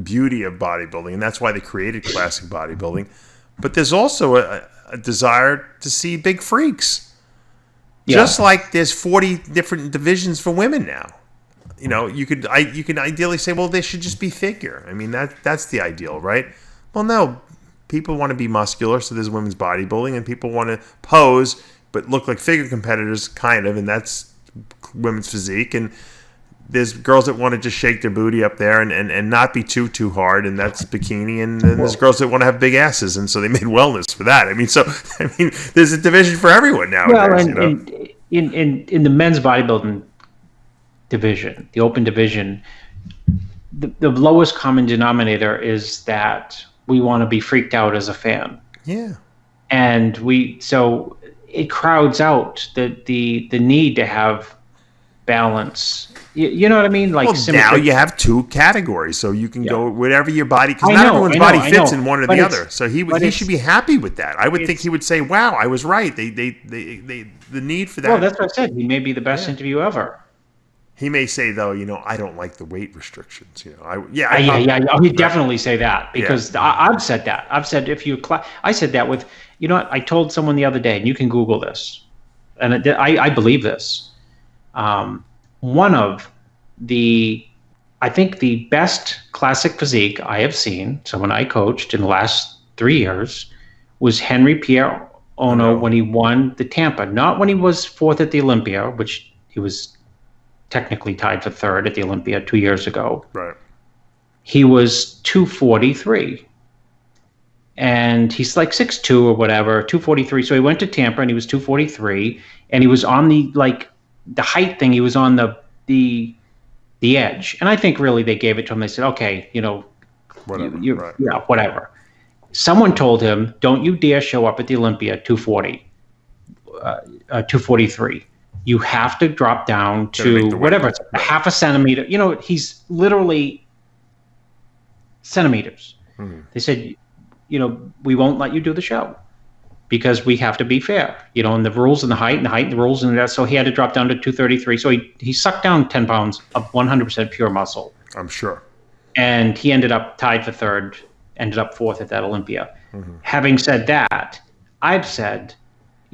beauty of bodybuilding, and that's why they created classic bodybuilding. But there's also a desire to see big freaks. Yeah. Just like there's 40 different divisions for women now. You could ideally say, well, they should just be figure. That's the ideal, right? Well, no. People want to be muscular, so there's women's bodybuilding, and people want to pose but look like figure competitors, kind of, and that's women's physique. And there's girls that want to just shake their booty up there and not be too hard, and that's bikini. And then there's girls that want to have big asses, and so they made wellness for that. There's a division for everyone nowadays. Well, in the men's bodybuilding division, the open division, the lowest common denominator is that we want to be freaked out as a fan. Yeah. And so it crowds out the need to have balance. You know what I mean? Like Well, now you have two categories, so you can go whatever your body, because not everyone's body fits in one or the other. So he should be happy with that. I would think he would say, "Wow, I was right." The need for that. Well, that's what I said. He may be the best interview ever. He may say, though, I don't like the weight restrictions. Oh, he'd definitely say that, because I've said that. I've said I said that with, what I told someone the other day, and you can Google this, and I believe this. One of I think the best classic physique I have seen, someone I coached in the last 3 years, was Henry Pierre Ono when he won the Tampa. Not when he was fourth at the Olympia, which he was technically tied for third at the Olympia 2 years ago. Right. He was 243. And he's like 6'2" or whatever, 243. So he went to Tampa and he was 243. And he was on the height thing. He was on the edge. And I think really they gave it to him. They said, okay, whatever. Whatever. Someone told him, don't you dare show up at the Olympia 243. You have to drop down to whatever, it's a half a centimeter. He's literally centimeters. Mm-hmm. They said, we won't let you do the show because we have to be fair, and the rules and the height and the rules and that. So he had to drop down to 233. So he sucked down 10 pounds of 100% pure muscle. I'm sure. And he ended up tied for third, ended up fourth at that Olympia. Mm-hmm. Having said that, I've said,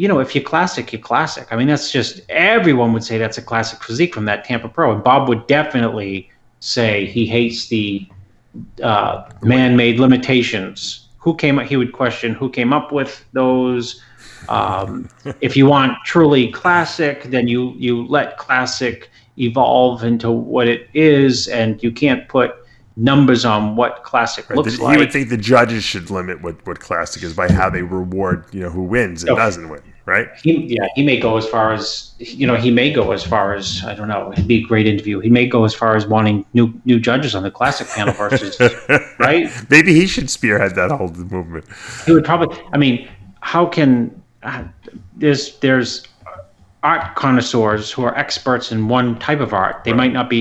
if you're classic, you're classic. I mean, that's just, everyone would say that's a classic physique from that Tampa Pro. And Bob would definitely say he hates the man-made limitations. He would question who came up with those. If you want truly classic, then you let classic evolve into what it is, and you can't put numbers on what classic looks like. He would think the judges should limit what classic is by how they reward, who wins and doesn't win, right? He may go as far as, I don't know, it'd be a great interview. He may go as far as wanting new judges on the classic panel versus, right? Maybe he should spearhead that whole movement. He would probably, how can, there's art connoisseurs who are experts in one type of art. They might not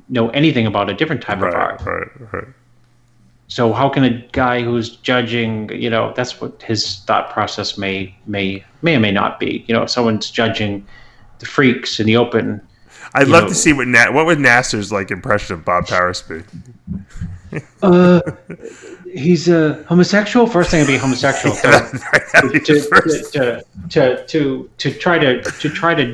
know anything about a different type of art. Right. So how can a guy who's judging, that's what his thought process may or may not be. If someone's judging the freaks in the open. I'd love to see what would Nasser's impression of Bob Paris be. He's a homosexual. First thing would be homosexual. To try to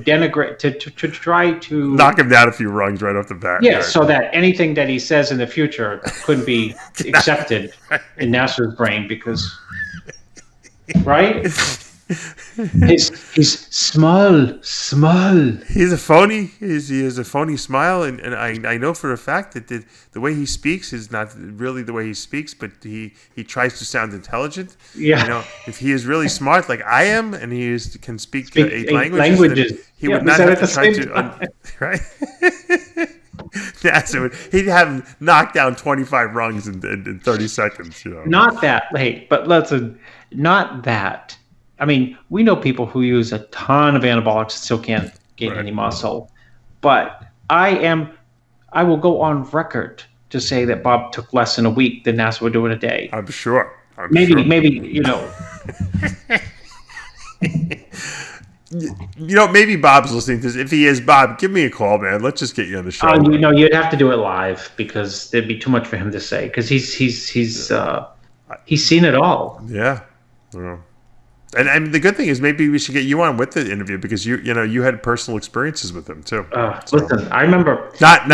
denigrate, to try to knock him down a few rungs right off the bat. Yeah, right. So that anything that he says in the future couldn't be accepted in Nasser's brain because, right? He's small. He's a phony. He has a phony smile, and I know for a fact that the way he speaks is not really the way he speaks, but he tries to sound intelligent. Yeah. If he is really smart like I am, and he can speak 8 languages, he would not have to try to right. Yeah, so he'd have him knock down 25 rungs in 30 seconds. Not that. Hey, but listen, not that. I mean, we know people who use a ton of anabolics and still can't gain any muscle. But I will go on record to say that Bob took less in a week than Nasser would do in a day. I'm sure. Maybe. Maybe Bob's listening to this. If he is, Bob, give me a call, man. Let's just get you on the show. You'd have to do it live because there'd be too much for him to say because he's seen it all. Yeah. And the good thing is maybe we should get you on with the interview because you had personal experiences with him too. Listen, I remember not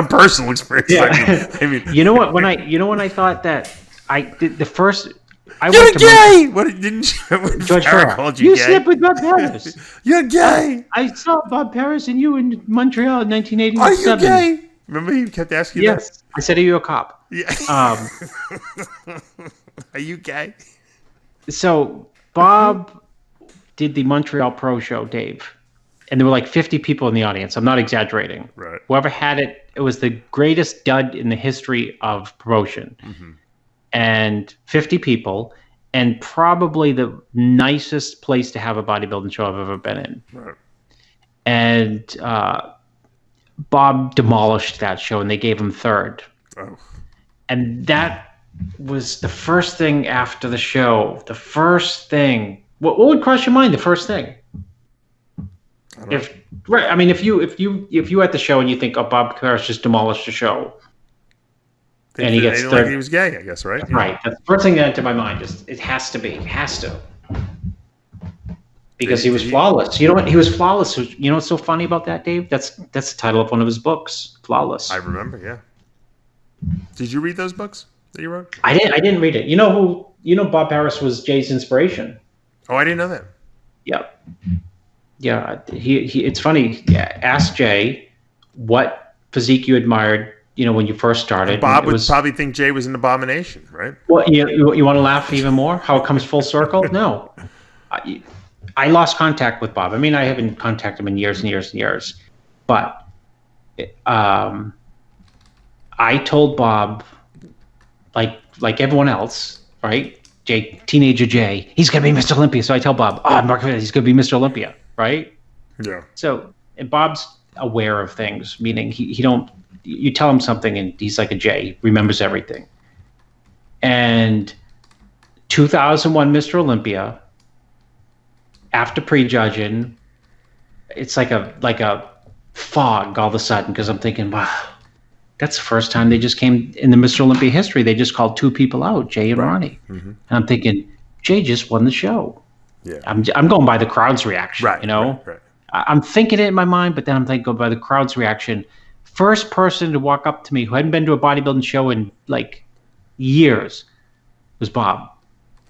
personal experiences. Yeah. I mean, when I thought that I did the first. You're gay. What didn't you? George Farrar called you gay? slept with Bob Paris. You're gay. I saw Bob Paris and you in Montreal in 1987. Are you gay? Remember he kept asking you that? I said, "Are you a cop?" Yeah. Are you gay? So Bob did the Montreal Pro Show, Dave, and there were like 50 people in the audience. I'm not exaggerating. Right. Whoever had it, it was the greatest dud in the history of promotion. Mm-hmm. And 50 people, and probably the nicest place to have a bodybuilding show I've ever been in. Right. And Bob demolished that show, and they gave him third. Oh. And that was the first thing after the show. The first thing. What would cross your mind? The first thing. If you at the show and you think, oh, Bob Harris just demolished the show, and he gets third. third. Like he was gay, I guess, right? Right. That's the first thing that entered my mind. It has to be. It has to. Because he was flawless. You know what? He was flawless. You know what's so funny about that, Dave? That's the title of one of his books, Flawless. I remember, yeah. Did you read those books that you wrote? I didn't read it. You know Bob Harris was Jay's inspiration. Oh, I didn't know that. Yep. Yeah, he it's funny. Yeah, ask Jay what physique you admired, when you first started. Bob would probably think Jay was an abomination, right? Well, you want to laugh even more? How it comes full circle? No. I lost contact with Bob. I mean, I haven't contacted him in years and years and years. But I told Bob, like everyone else, right? Teenager Jay, he's going to be Mr. Olympia. So I tell Bob, Mark, he's going to be Mr. Olympia, right? Yeah. So, and Bob's aware of things, meaning you tell him something and he's like a Jay, he remembers everything. And 2001 Mr. Olympia, after prejudging, it's like a fog all of a sudden, because I'm thinking, wow, that's the first time they just came in the Mr. Olympia history. They just called two people out, Jay and Ronnie. Mm-hmm. And I'm thinking, Jay just won the show. Yeah. I'm going by the crowd's reaction, right, Right. I'm thinking it in my mind, but then I'm thinking by the crowd's reaction. First person to walk up to me who hadn't been to a bodybuilding show in like years was Bob.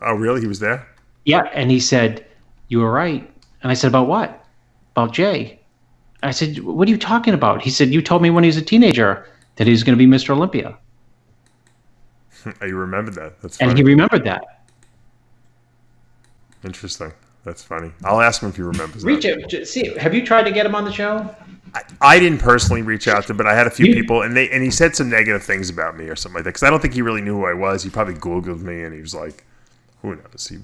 Oh, really? He was there? Yeah, and he said, "You were right." And I said, "About what?" "About Jay." I said, "What are you talking about?" He said, "You told me when he was a teenager that he was going to be Mr. Olympia." You remembered that. That's funny. And he remembered that. Interesting. That's funny. I'll ask him if he remembers Reach that. out. See, have you tried to get him on the show? I didn't personally reach out to him, but I had a few people, and he said some negative things about me or something like that, because I don't think he really knew who I was. He probably Googled me, and he was like, who knows? He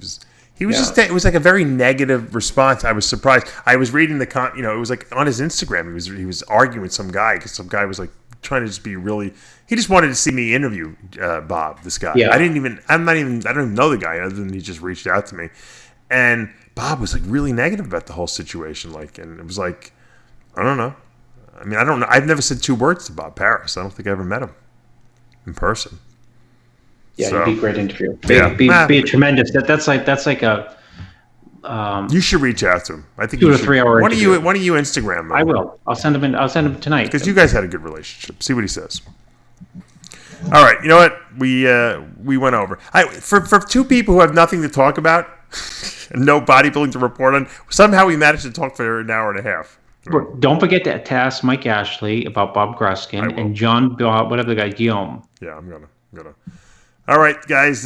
was just, it was like a very negative response. I was surprised. I was reading it was like on his Instagram. He was arguing with some guy, because some guy was like trying to just be really, he just wanted to see me interview Bob, this guy. Yeah. I don't even know the guy, other than he just reached out to me. And Bob was like really negative about the whole situation. And it was like, I don't know. I mean, I don't know. I've never said two words to Bob Paris. I don't think I ever met him in person. Yeah, so, he'd be a great interview. Be a tremendous. That's like a. You should reach out to him. I think 2 to 3 hour. Why don't you Instagram him? I will. I'll send him tonight. Because you guys had a good relationship. See what he says. All right. You know what? We went over. For two people who have nothing to talk about and no bodybuilding to report on, somehow we managed to talk for an hour and a half. Don't forget to ask Mike Ashley about Bob Gruskin and John, whatever the guy, Guillaume. Yeah, I'm gonna. All right, guys.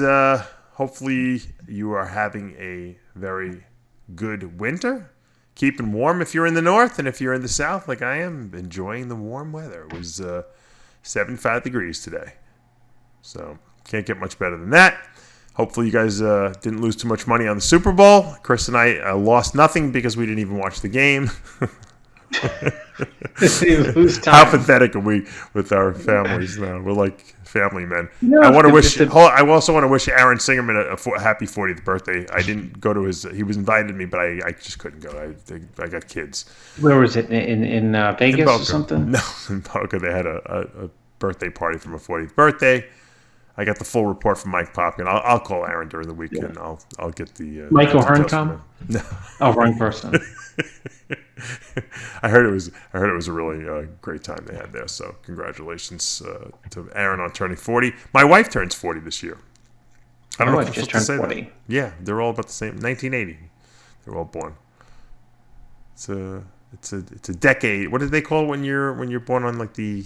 Hopefully you are having a very good winter. Keeping warm if you're in the north, and if you're in the south, like I am, enjoying the warm weather. It was 75 degrees today, so can't get much better than that. Hopefully you guys didn't lose too much money on the Super Bowl. Chris and I lost nothing because we didn't even watch the game. How pathetic are we with our families now? We're like family men. No, I also want to wish Aaron Singerman a happy 40th birthday. I didn't go to he was invited me, but I just couldn't go. I got kids. Where was it? In Vegas or something? No, in Boca. They had a birthday party for my 40th birthday. I got the full report from Mike Popkin. I'll call Aaron during the weekend. Yeah. I'll get the Mike O'Hearn come. No. Oh, wrong person. I heard it was a really great time they had there. So congratulations to Aaron on turning 40. My wife turns 40 this year. I don't know if I'm supposed to say 40. That. Yeah, they're all about the same. 1980. They're all born. It's a decade. What do they call it when you're born on like the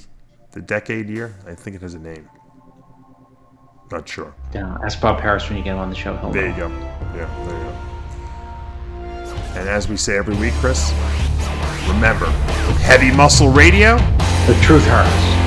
decade year? I think it has a name. Not sure. Yeah, ask Bob Harris when you get him on the show. There you go. Yeah, there you go. And as we say every week, Chris, remember, with Heavy Muscle Radio, the truth hurts.